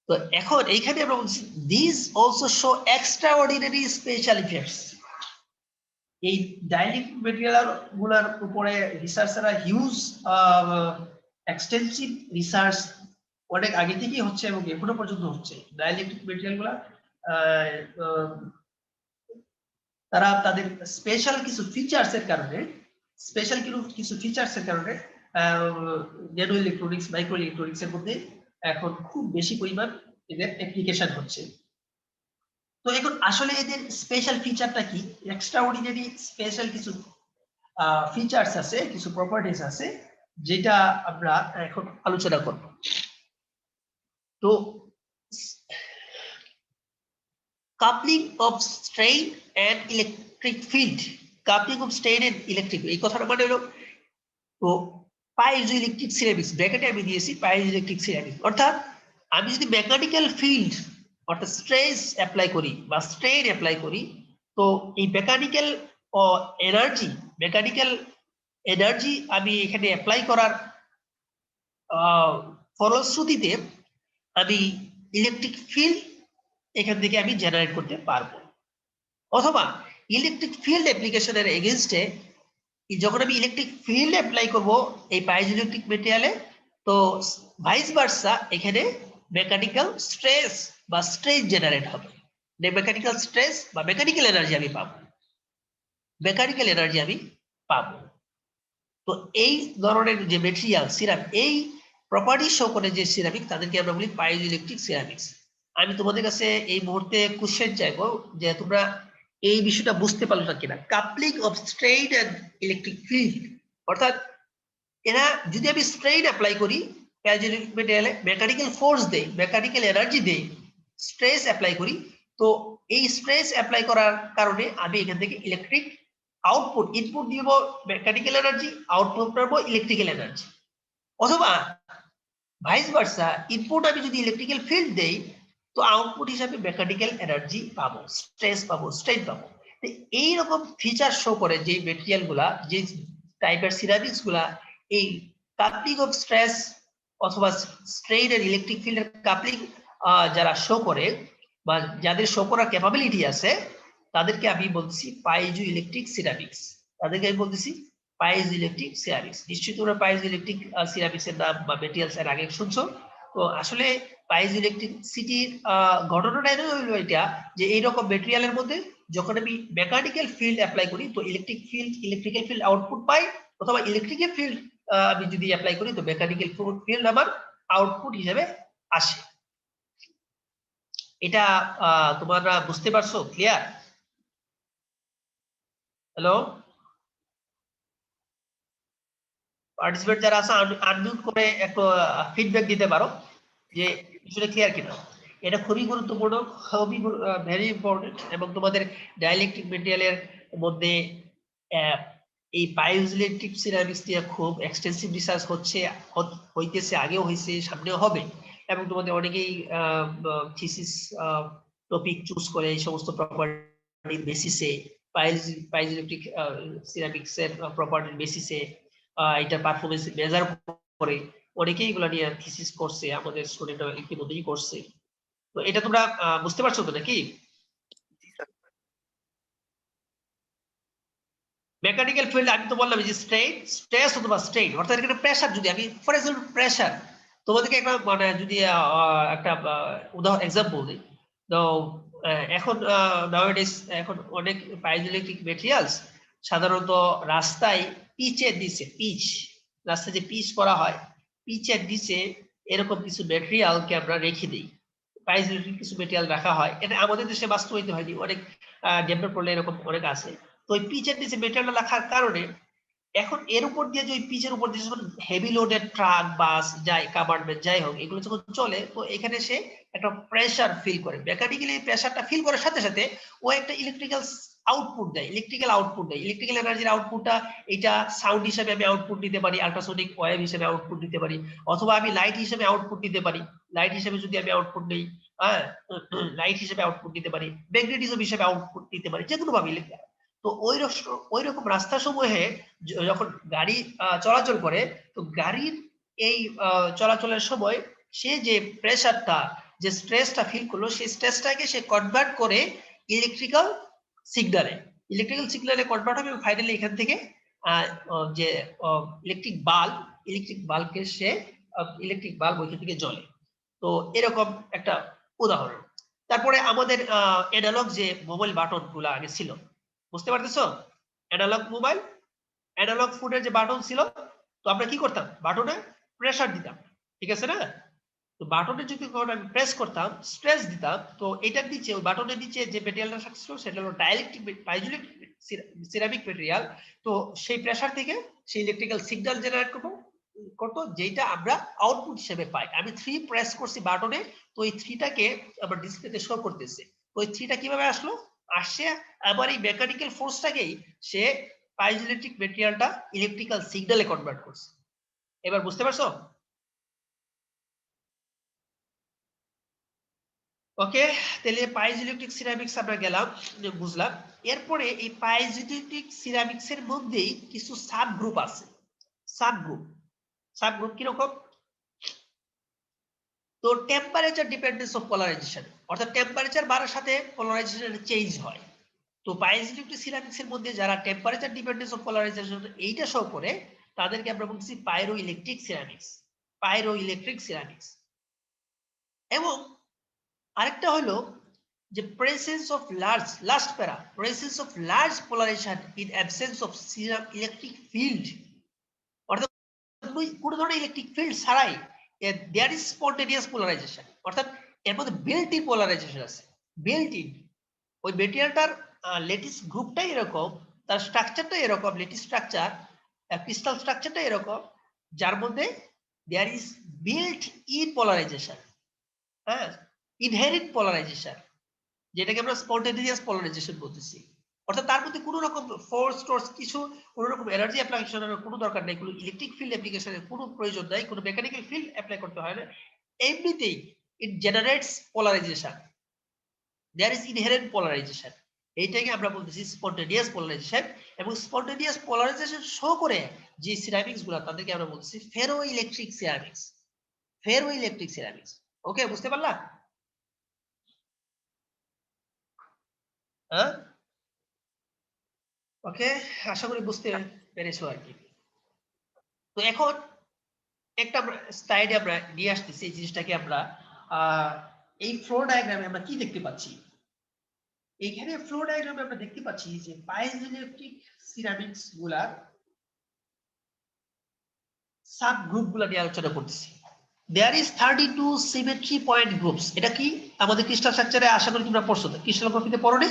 S1: তো এখন এইখানে আমরা বলছি this also show extraordinary special effects. এই ডাইলেকট্রিক মেটেরিয়াল গুলার উপরে রিসার্চাররা হিউজ এক্সটেন্সিভ রিসার্চ অনেক আগে থেকেই হচ্ছে এবং এখনো পর্যন্ত হচ্ছে। ডাইলেকট্রিক মেটেরিয়াল গুলা তারা তাদের স্পেশাল কিছু ফিচার্সের কারণে ন্যানো ইলেকট্রনিক্স, মাইক্রো ইলেকট্রনিক্স এর মধ্যে এখন খুব বেশি পরিমাণ এদের অ্যাপ্লিকেশন হচ্ছে। তো এখন আসলে এদের স্পেশাল ফিচারটা কি? এক্সট্রাঅর্ডিনারি স্পেশাল কিছু ফিচার্স আছে, কিছু প্রপার্টিজ আছে, যেটা আমরা এখন আলোচনা করব। তো coupling of strain and electric field, coupling of strain and electric, এই কথাটা মানে হলো তো পাইজোইলেকট্রিক সিরামিক্স, ব্র্যাকেটে আমি দিয়েছি পাইজোইলেকট্রিক সিরামিক্স, অর্থাৎ আমি যদি মেকানিক্যাল ফিল্ড অর্থাৎ স্ট্রেস অ্যাপ্লাই করি বা স্ট্রেইন অ্যাপ্লাই করি, তো এই মেকানিক্যাল এনার্জি আমি এখানে অ্যাপ্লাই করার ফলশ্রুতিতে আমি ইলেকট্রিক ফিল্ড এখান থেকে আমি জেনারেট করতে পারবো, অথবা ইলেকট্রিক ফিল্ড অ্যাপ্লিকেশনের এগেইনস্টে যখন আমি ইলেকট্রিক ফিল্ড অ্যাপ্লাই করব এই পাইজোইলেকট্রিক মেটেরিয়ালে, তো ভাইস ভার্সা এখানে মেকানিক্যাল স্ট্রেস বা স্ট্রেন জেনারেট হবে, মেকানিক্যাল স্ট্রেস বা মেকানিক্যাল এনার্জি আমি পাবো, মেকানিক্যাল এনার্জি আমি পাবো। তো এই ধরনের যে মেটেরিয়াল সিরামিক, এই প্রপার্টি শো করে যে সিরামিক, তাদেরকে আমরা বলি পাইজোইলেকট্রিক সিরামিক্স। আমি তোমাদের কাছে এই মুহূর্তে কোশ্চেন চাইবো যে তোমরা এই বিষয়টা বুঝতে পারলো না কিনা, coupling of strain and electric field, অর্থাৎ এরা যদি আমি স্ট্রেইন অ্যাপ্লাই করি পাইজোইলেকট্রিক মেটেরিয়ালে, মেকানিক্যাল ফোর্স দেই, মেকানিক্যাল এনার্জি দেই, স্ট্রেস অ্যাপ্লাই করি, তো এই স্ট্রেস অ্যাপ্লাই করার কারণে আমি এখান থেকে ইলেকট্রিক আউটপুট, ইনপুট দিব মেকানিক্যাল এনার্জি, আউটপুট পাবো ইলেকট্রিক্যাল এনার্জি। অথবা ভাইস ভার্সা, ইনপুট আমি যদি ইলেকট্রিক্যাল ফিল্ড দেই, তো আউটপুট হিসাবে মেকানিক্যাল এনার্জি পাবো, স্ট্রেস পাবো, স্ট্রেন পাবো। এইরকম ফিচার শো করে যে মেটেরিয়াল গুলা, যে টাইপের সিরামিক্স গুলা এই কাপলিং অফ স্ট্রেস অথবা স্ট্রেন এর ইলেকট্রিক ফিল্ডের কাপলিং যারা শো করে বা যাদের শো করার ক্যাপাবিলিটি আছে, তাদেরকে আমি বলছি পাইজো ইলেকট্রিক সিরামিক্স, তাদেরকে আমি বলতেছি পাইজোইলেকট্রিক সিরামিক্স। নিশ্চয়ই তোমরা পাইজোইলেকট্রিক সিরামিক্স এর নাম বা মেটেরিয়ালস এর আগে শুনছো। তো আসলে পাইজোইলেকট্রিসিটির ঘটনাটাই হলো এটা, যে এইরকম মেটেরিয়ালের মধ্যে যখন আমি মেকানিক্যাল ফিল্ড অ্যাপ্লাই করি, তো ইলেকট্রিক্যাল ফিল্ড আউটপুট পাই, অথবা ইলেকট্রিক্যাল ফিল্ড আমি যদি অ্যাপ্লাই করি, তো মেকানিক্যাল ফিল্ড আমার আউটপুট হিসেবে আসে। এটা তোমরা বুঝতে পারছো? ক্লিয়ার? হ্যালো, পার্টিসিপেট যারা আছে আনমিউট করে একটু ফিডব্যাক দিতে পারো যে বিষয়টা ক্লিয়ার কিনা। এটা খুবই গুরুত্বপূর্ণ, খুবই ভেরি ইম্পর্টেন্ট। এবং তোমাদের ডাইইলেকট্রিক মেটেরিয়ালের মধ্যে এই পাইজোইলেকট্রিক সিরামিক্স নিয়ে খুব এক্সটেন্সিভ রিসার্চ হইতেছে, আগেও হয়েছে, সামনেও হবে। এবং তোমাদের অনেকেই থিসিস টপিক চুজ করে এই সমস্ত প্রপার্টির বেসিসে, পাইজোইলেকট্রিক সিরামিক্স এর প্রপার্টির বেসিসে এটা পারফরমেন্স মেজার করে অনেকেই এগুলো নিয়ে থিসিস করছে, আমাদের স্টুডেন্টরা ইতিমধ্যেই করছে। তো এটা তোমরা বুঝতে পারছো তো নাকি? মেকানিক্যাল ফিল্ড আমি তো বললাম যে স্ট্রেস অথবা স্ট্রেইন, অর্থাৎ এখানে প্রেসার, যদি আমি ফর এক্সাম্পল প্রেসার তোমাদেরকে একটা মানে যদি একটা উদাহরণ এক্সাম্পল দিই, তো এখন নাওয়াডেজ এখন অনেক পাইজোইলেকট্রিক মেটেরিয়ালস সাধারণত রাস্তায় পিচের নিচে, রাস্তায় যে পিচ করা হয়, পিচের নিচে এরকম কিছু মেটেরিয়ালকে আমরা রেখে দিই, পাইজোইলেকট্রিক কিছু মেটেরিয়াল রাখা হয়। এটা আমাদের দেশে বাস্তবায়িত হয়নি, অনেক ডেভেলপ করলে এরকম অনেক আছে। তো ওই পিচের নিচে মেটেরিয়াল রাখার কারণে এখন এর উপর দিয়ে যে ওই পিচের উপর দিয়ে যখন হেভি লোডেড ট্রাক, বাস যায়, কাভার্ডমেন্ট যাই হোক, এগুলো যখন চলে, তো এখানে সে একটা প্রেসার ফিল করে, মেকানিক্যালি প্রেসারটা ফিল করার সাথে সাথে ও একটা ইলেকট্রিক্যাল আউটপুট দেয়, ইলেকট্রিক্যাল এনার্জির আউটপুটটা, এটা সাউন্ড হিসেবে আমি আউটপুট দিতে পারি, আল্ট্রাসোনিক ওয়েভ হিসেবে আউটপুট দিতে পারি, অথবা আমি লাইট হিসেবে আউটপুট দিতে পারি। লাইট হিসেবে যদি আমি আউটপুট নেই, হ্যাঁ, লাইট হিসেবে আউটপুট দিতে পারি, ম্যাগনেটিজম হিসেবে আউটপুট দিতে পারি, যে কোনো ভাবে। তো ওই রকম রাস্তা সমূহে যখন গাড়ি চলাচল করে, তো গাড়ির এই চলাচলের সময় সে যে প্রেসারটা, যে স্ট্রেসটা ফিল করলো, সেই স্ট্রেসটাকে সে কনভার্ট করে ইলেকট্রিক্যাল সিগন্যালে কনভার্ট হবে। ফাইনালি এখান থেকে যে ইলেকট্রিক বাল্বকে সে ইলেকট্রিক বাল্ব ওইখান থেকে জ্বলে। তো এরকম একটা উদাহরণ। তারপরে আমাদের অ্যানালগ যে মোবাইল বাটন গুলো আগে ছিল, বুঝতে পারতেছো? অ্যানালগ ফুডের যে বাটন ছিল, তো আমরা কি করতাম, বাটনে প্রেসার দিতাম, ঠিক আছে না? তো বাটনে যদি আমি প্রেস করতাম, স্ট্রেস দিতাম, তো এটার নিচে, ওই বাটনের নিচে যে মেটেরিয়ালটা থাকছিল সেটা হলো ডাইইলেকট্রিক পাইজোইলেকট্রিক সিরামিক মেটেরিয়াল। তো সেই প্রেসার থেকে সেই ইলেকট্রিক্যাল সিগন্যাল জেনারেট করতো, যেটা আমরা আউটপুট হিসেবে পাই। আমি 3 প্রেস করছি বাটনে, তো এই 3টাকে আমার ডিসপ্লেতে শো করতেছে। ওই 3টা কিভাবে আসলো? আসছে আবার এই মেকানিক্যাল ফোর্সটাকেই সে পাইজোইলেকট্রিক মেটেরিয়ালটা ইলেকট্রিক্যাল সিগন্যালে কনভার্ট করছে। এবার বুঝতে পারছো? ওকে, তাহলে পাইজোইলেকট্রিক সিরামিক্স আমরা গেলাম, বুঝলাম। এরপরে এই পাইজোইলেকট্রিক সিরামিক্স এর মধ্যেই কিছু সাব গ্রুপ আছে। সাব গ্রুপ কিরকম? তো টেম্পারেচার ডিপেন্ডেন্স অফ পোলারাইজেশন, অর্থাৎ টেম্পারেচার বাড়ার সাথে পোলারাইজেশন চেঞ্জ হয়। তো পাইজোইলেকট্রিক সিরামিক্স এর মধ্যে যারা টেম্পারেচার ডিপেন্ডেন্স অফ পোলারাইজেশন এইটা শো করে তাদেরকে আমরা বলছি পাইরোইলেকট্রিক সিরামিক্স, পাইরোইলেকট্রিক সিরামিক্স। এবং আরেকটা হলো যে প্রেসেন্স অফ লার্জ, লাস্ট প্যারা, presence of large polarisation in absence of electric field, অর্থাৎ কোনো ধরনের ইলেকট্রিক ফিল্ড ছাড়াই দেয়ার ইজ স্পন্টেনিয়াস পোলারাইজেশন, অর্থাৎ এর মধ্যে বিল্ট ইন পোলারাইজেশন আছে, বিল্ট ইন। ওই মেটেরিয়ালটার লেটিস গ্রুপটাই এরকম, তার স্ট্রাকচারটা এরকম, লেটিস স্ট্রাকচার, ক্রিস্টাল স্ট্রাকচারটা এরকম, যার মধ্যে there is built in polarization, হ্যাঁ, ইনহেরিট পোলারাইজেশন, যেটাকে আমরা স্পন্টেনিয়াস পোলারাইজেশন বলতেছি। অর্থাৎ তার মধ্যে কোনো রকম ফোর্স টোর্স কিছু, কোনো রকম এনার্জি অ্যাপ্লিকেশনের কোনো দরকার নেই, কোনো ইলেকট্রিক ফিল্ড অ্যাপ্লিকেশনের কোনো প্রয়োজন নাই, কোনো মেকানিক্যাল ফিল্ড অ্যাপ্লাই করতে হয় না, এমনিতেই it generates polarization, there is inherent polarization. এইটাকে আমরা বলতেছি স্পন্টেনিয়াস পোলারাইজেশন। এবং স্পন্টেনিয়াস পোলারাইজেশন শো করে যে সিরামিক্স গুলো তাদেরকে আমরা বলতেছি ferroelectric ceramics, ferroelectric ceramics. Okay, বুঝতে পারলা? হ্যাঁ, ওকে, আশা করি বুঝতে পেরেছো আর কি। তো এখন একটা স্লাইডে আমরা নিয়ে আসতেছি এই জিনিসটাকে, আমরা এই ফ্লো ডায়াগ্রামে আমরা কি দেখতে পাচ্ছি? এইখানে ফ্লো ডায়াগ্রামে আমরা দেখতে পাচ্ছি যে পাইজোইলেকট্রিক সিরামিক্স গুলার সাব গ্রুপ গুলা নিয়ে আলোচনা করতেছি। There is 32 symmetry point groups. এটা কি আমাদের ক্রিস্টাল স্ট্রাকচারে আশা করি তোমরা পড়ছো, ক্রিস্টালোগ্রাফিতে পড়ো নি?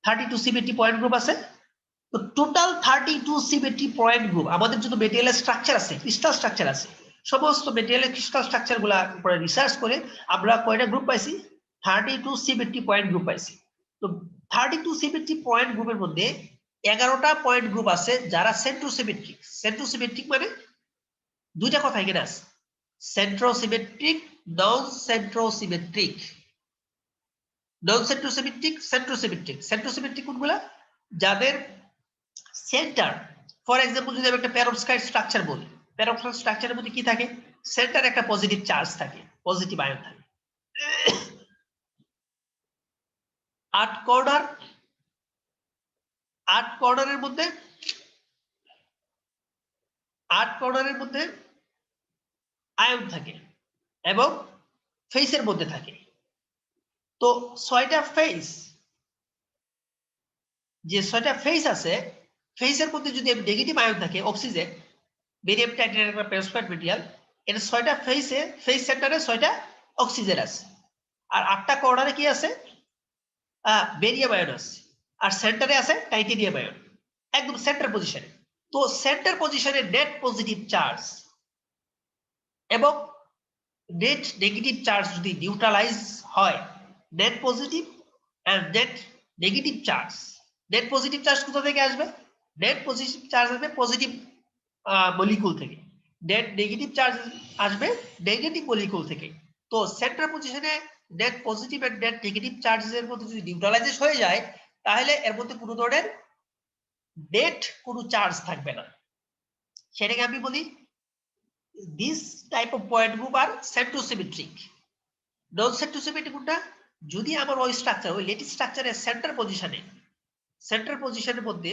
S1: 32 সিমেট্রি পয়েন্ট গ্রুপ আছে। তো টোটাল 32 সিমেট্রি পয়েন্ট গ্রুপ আমাদের যত মেটেরিয়ালের স্ট্রাকচার আছে, ক্রিস্টাল স্ট্রাকচার আছে, সমস্ত মেটেরিয়ালের ক্রিস্টাল স্ট্রাকচার গুলা উপরে রিসার্চ করে আমরা কয়টা গ্রুপ পাইছি? 32 সিমেট্রি পয়েন্ট গ্রুপ পাইছি। তো 32 সিমেট্রি পয়েন্ট গ্রুপের মধ্যে 11টা পয়েন্ট গ্রুপ আছে যারা সেন্ট্রোসিমেট্রিক। সেন্ট্রোসিমেট্রিক মানে দুইটা কথা এখানে আছে, সেন্ট্রোসিমেট্রিক, নন সেন্ট্রোসিমেট্রিক। নন সেন্ট্রোসিমেট্রিক, সেন্ট্রোসিমেট্রিক। সেন্ট্রোসিমেট্রিক কোনগুলা? যাদের সেন্টার, ফর এক্সাম্পল যদি আমি একটা প্যারোক্সাইড স্ট্রাকচার বলি, প্যারোক্সাইড স্ট্রাকচারের মধ্যে কি থাকে? সেন্টার একটা পজিটিভ চার্জ থাকে, পজিটিভ আয়ন থাকে। 8 কর্নারের মধ্যে 8 কর্নারের মধ্যে আয়ন থাকে এবং ফেসের মধ্যে থাকে। তো 6টা ফেস, যে 6টা ফেস আছে, ফেসের মধ্যে যদি নেগেটিভ আয়ন থাকে, অক্সিজেন, বেরিয়াম টাইটেনিয়াম একটা পেরোক্সাইড মেটেরিয়াল, এর 6টা ফেসে, ফেস সেন্টারে 6টা অক্সিজেন আছে। আর 8টা কর্নারে কি আছে? বেরিয়াম আয়ন আছে। আর সেন্টারে আছে টাইটেনিয়াম আয়ন, একদম সেন্টার পজিশনে। তো সেন্টার পজিশনে নেট পজিটিভ চার্জ এবং নেট নেগেটিভ চার্জ যদি নিউট্রালাইজ হয়, net positive and net negative charge, net positive charge কোথা থেকে আসবে? নেট পজিটিভ চার্জ আসবে পজিটিভ মলিকুল থেকে, নেট নেগেটিভ চার্জ আসবে নেগেটিভ মলিকুল থেকে। তো সেন্টার পজিশনে net positive and net negative চার্জের মধ্যে যদি নিউট্রালাইজ হয়ে যায়, তাহলে এর মধ্যে কোনো ধরনের নেট কোনো চার্জ থাকবে না। সেটাকে আমি বলি this type of point group are centrosymmetric. Non-centrosymmetric কোনটা? যদি আমার ওই স্ট্রাকচার, ওই লেটিস স্ট্রাকচারের সেন্টার পজিশনের মধ্যে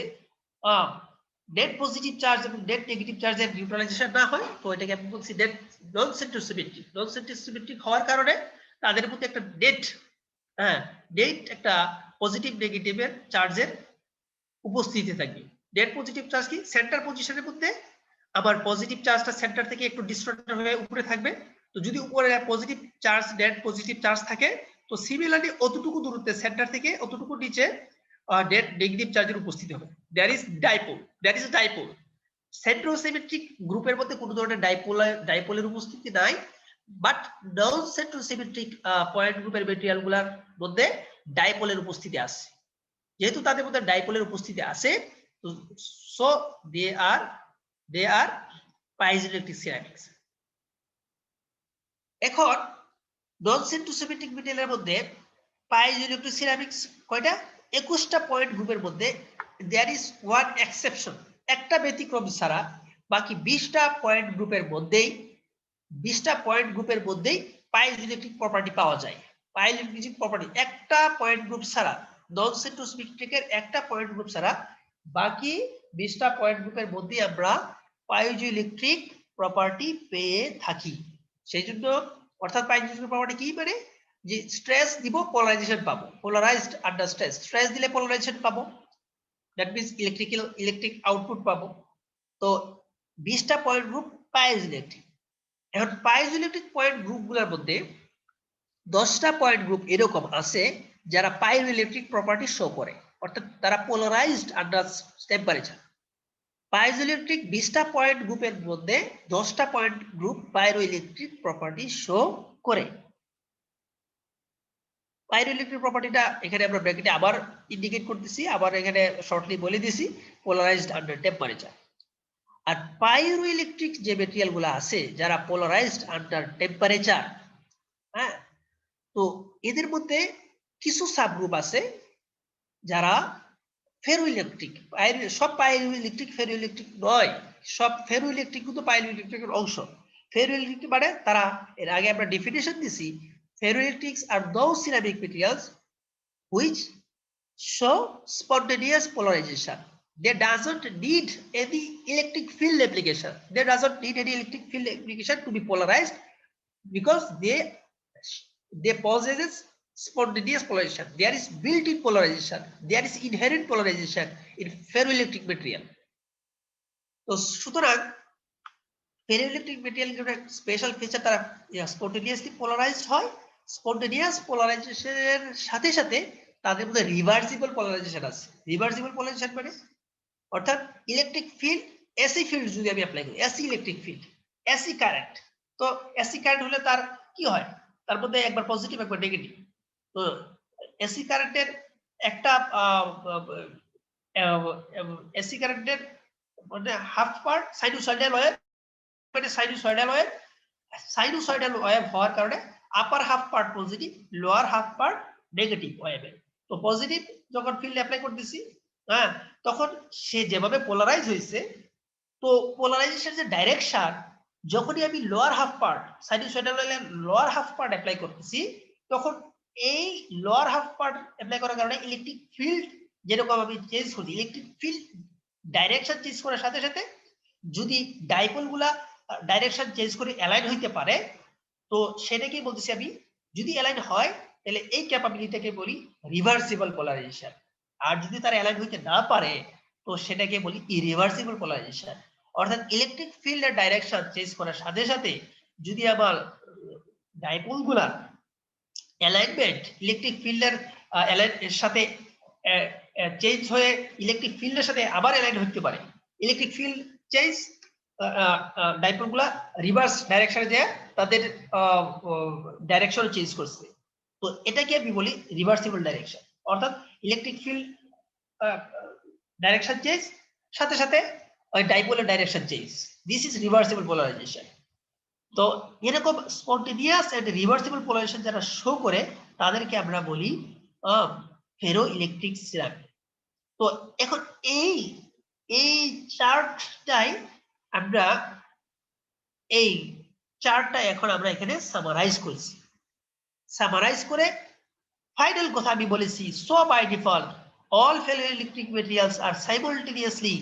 S1: নেট পজিটিভ চার্জ এবং নেট নেগেটিভ চার্জের নিউট্রালাইজেশন না হয়, তো এটাকে আমি বলছি নেট নন সেন্ট্রোসিমেট্রিক। নন সেন্ট্রোসিমেট্রিক হওয়ার কারণে তাদের মধ্যে একটা নেট একটা পজিটিভ নেগেটিভের চার্জের উপস্থিতি থাকবে। নেট পজিটিভ চার্জ কি? সেন্টার পজিশনের মধ্যে আবার পজিটিভ চার্জটা সেন্টার থেকে একটু ডিস্টর্টেড হয়ে উপরে থাকবে। তো যদি উপরে positive charge, net positive charge থাকে, তো সিমিলারলি অতটুকু দূরত্বে সেন্টার থেকে অতটুকু নিচে নেট নেগেটিভ চার্জের উপস্থিতি হবে। That is dipole. সেন্ট্রোসিমেট্রিক গ্রুপের মধ্যে কোনো ধরনের ডাইপোলের উপস্থিতি নাই, বাট নন সেন্ট্রোসিমেট্রিক পয়েন্ট গ্রুপের মেটেরিয়ালগুলোর মধ্যে ডাইপোলের উপস্থিতি আছে। যেহেতু তাদের মধ্যে ডাইপোলের উপস্থিতি আছে, so they are piezoelectric ceramics. এখন নন সেন্ট্রোসিমেট্রিক মেটেরিয়ালের মধ্যে পাইজোইলেকট্রিক সিরামিক্স কয়টা? 21টা পয়েন্ট গ্রুপের মধ্যে দেয়ার ইজ ওয়ান এক্সেপশন, একটা ব্যতিক্রম ছাড়া বাকি 20টা পয়েন্ট গ্রুপের মধ্যেই পাইজোইলেকট্রিক প্রপার্টি পাওয়া যায়। পাইজোইলেকট্রিক প্রপার্টি একটা পয়েন্ট গ্রুপ ছাড়া নন সেন্ট্রোসিমেট্রিকের একটা পয়েন্ট গ্রুপ ছাড়া বাকি 20টা পয়েন্ট গ্রুপের মধ্যে আমরা পাইজোইলেকট্রিক প্রপার্টি পেয়ে থাকি। সেই জন্য অর্থাৎ পাইজোইলেকট্রিক প্রপার্টি কি মানে যে স্ট্রেস দিব পোলারাইজেশন পাবো, পোলারাইজড আন্ডার স্ট্রেস, স্ট্রেস দিলে পোলারাইজেশন পাবো, দ্যাট মিন্স ইলেকট্রিক আউটপুট পাবো। তো 20টা পয়েন্ট গ্রুপ পাইজোইলেকট্রিক। এখন পাইজোইলেকট্রিক পয়েন্ট গ্রুপগুলোর মধ্যে 10টা পয়েন্ট গ্রুপ এরকম আছে যারা পাইজোইলেকট্রিক প্রপার্টি শো করে, অর্থাৎ তারা পোলারাইজড আন্ডার টেম্পারেচার। পাইজোইলেকট্রিক 20টা পয়েন্ট গ্রুপের মধ্যে 10টা point group pyroelectric property show করে। পাইরোইলেকট্রিক প্রপার্টিটা এখানে আমরা ব্র্যাকেটে আবার ইন্ডিকেট করতেছি, আবার এখানে শর্টলি বলে দিছি পোলারাইজড আন্ডার টেম্পারেচার। আর পাইরোইলেকট্রিক যে মেটেরিয়াল গুলো আছে যারা পোলারাইজড আন্ডার টেম্পারেচার, হ্যাঁ, তো এদের মধ্যে কিছু সাবগ্রুপ আছে যারা ফেরোইলেকট্রিক। সব পাইরোইলেকট্রিক ফেরোইলেকট্রিক নয়, সব ফেরোইলেকট্রিক কিন্তু পাইরোইলেকট্রিকের অংশ। ফেরোইলেকট্রিক মানে তারা, এর আগে আমরা ডেফিনেশন দিছি, ferroelectrics are those ceramic materials which show spontaneous polarization. They doesn't need any electric field application. They doesn't need any electric field application to be polarized because they possesses spontaneous polarization. There is built-in polarization. There is inherent polarization in ferroelectric material. তো সুতরাং ferroelectric material এর special feature, তারা spontaneously polarised হয়। Spontaneous পোলারাইজেশনের সাথে সাথে তাদের মধ্যে reversible polarisation আছে। রিভার্সিবল পোলারাইজেশন মানে অর্থাৎ ইলেকট্রিক ফিল্ড, এসি ফিল্ড যদি আমি অ্যাপ্লাই করি, AC electric field, AC current, তো এসি কারেন্ট হলে তার কি হয়, তার মধ্যে একবার পজিটিভ একবার নেগেটিভ। তো এসি কারেন্টের একটা এসি কারেন্টের মানে হাফ পার্ট সাইনুসয়েডাল ওয়েভ, মানে সাইনুসয়েডাল ওয়েভ হওয়ার কারণে আপার half part positive, lower half part negative wave. তো পজিটিভ যখন ফিল্ড অ্যাপ্লাই করতেছি, হ্যাঁ, তখন সে যেভাবে পোলারাইজ হয়েছে, তো পোলারাইজেশন যে ডাইরেকশন, যখনই আমি লোয়ার হাফ পার্ট সাইনুসয়েডাল ওয়েভের লোয়ার হাফ পার্ট অ্যাপ্লাই করতেছি, তখন এই লোয়ার হাফ পার্ট অ্যাপ্লাই করার কারণে ইলেকট্রিক ফিল্ড যেরকম আমি চেঞ্জ করছি, ইলেকট্রিক ফিল্ড ডাইরেকশন চেঞ্জ করার সাথে সাথে যদি ডাইপোল গুলা ডাইরেকশন চেঞ্জ করে অ্যালাইন হইতে পারে, তো সেটাকেই বলতেছি আমি, যদি অ্যালাইন হয় তাহলে এই ক্যাপাবিলিটিকে বলি রিভার্সিবল পোলারাইজেশন। আর যদি তারা অ্যালাইন হইতে না পারে, তো সেটাকে বলি ইরিভার্সিবল পোলারাইজেশন। অর্থাৎ ইলেকট্রিক ফিল্ডের ডাইরেকশন চেঞ্জ করার সাথে সাথে যদি আমার ডাইপোল গুলা অ্যালাইনমেন্ট ইলেকট্রিক ফিল্ডের এর সাথে চেঞ্জ হয়ে ইলেকট্রিক ফিল্ডের সাথে আবার অ্যালাইন হতে পারে, ইলেকট্রিক ফিল্ড চেঞ্জ, ডাইপোল গুলা রিভার্স ডাইরেকশনে যায়, তাদের ডাইরেকশন চেঞ্জ করছে, তো এটাকে আমি বলি রিভার্সিবল ডাইরেকশন। অর্থাৎ ইলেকট্রিক ফিল্ড ডাইরেকশন চেঞ্জ, সাথে সাথে ওই ডাইপোলের direction change, this is reversible polarization. তো এরকম স্পন্টেনিয়াস এন্ড রিভার্সিবল পোলারাইজেশন যারা শো করে তাদেরকে আমরা বলি ফেরো ইলেকট্রিক সিরামিক। তো এখন এই চার্টটাই আমরা এখন আমরা এখানে সামারাইজ করছি। সামারাইজ করে ফাইনাল কথা আমি বলেছি, so by default all ferroelectric materials are simultaneously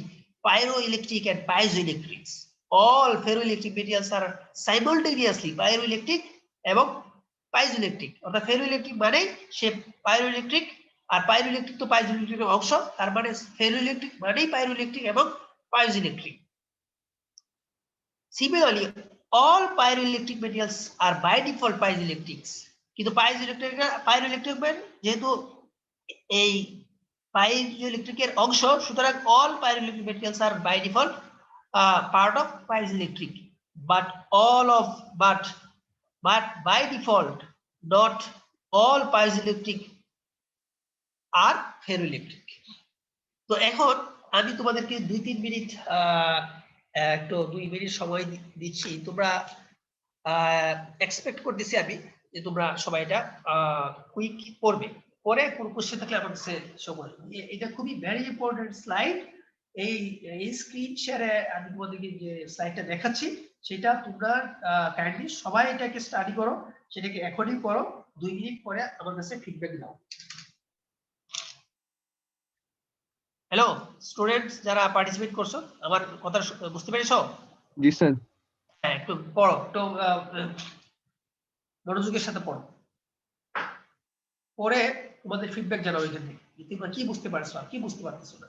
S1: pyroelectric and piezoelectrics. All ferroelectric materials are simultaneously pyroelectric এবং piezoelectric। অর্থাৎ ferroelectric মানে সে pyroelectric, আর pyroelectric তো piezoelectric এর অংশ, তার মানে ferroelectric মানেই pyroelectric এবং piezoelectric। Similarly, all pyroelectric materials are by default piezoelectrics, কিন্তু pyroelectric মানে যেহেতু এই piezoelectric এর অংশ, সুতরাং all pyroelectric materials are by default part of piezoelectric, but by default not all piezoelectric are ferroelectric। তো এখন আমি তোমাদেরকে 2-3 মিনিট একটু 2 মিনিট সময় দিচ্ছি, তোমরা এক্সপেক্ট করতেছি আমি যে তোমরা সবাই এটা কুইক পড়বে, পরে কোনো কোশ্চেন থাকলে আমার কাছে শো করবে। এটা খুবই ভেরি ইম্পর্টেন্ট স্লাইড। এই স্ক্রিন শেয়ারে আমি তোমাদেরকে যে স্লাইডটা দেখাচ্ছি সেটা তোমরা কাইন্ডলি সবাই এটাকে স্টাডি করো, সেটাকে এখনই করো, 2 মিনিট পরে আমার কাছে ফিডব্যাক দাও। হ্যালো স্টুডেন্টস যারা পার্টিসিপেট করছো, আমার কথা বুঝতে পেরেছো?
S4: জি স্যার।
S1: হ্যাঁ, একটু পড়ো, একটু মনোযোগের সাথে পড়ো, পড়ে তোমাদের ফিডব্যাক জানাও এখান থেকে তোমরা কি বুঝতে পারছো আর কি বুঝতে পারতেছো না।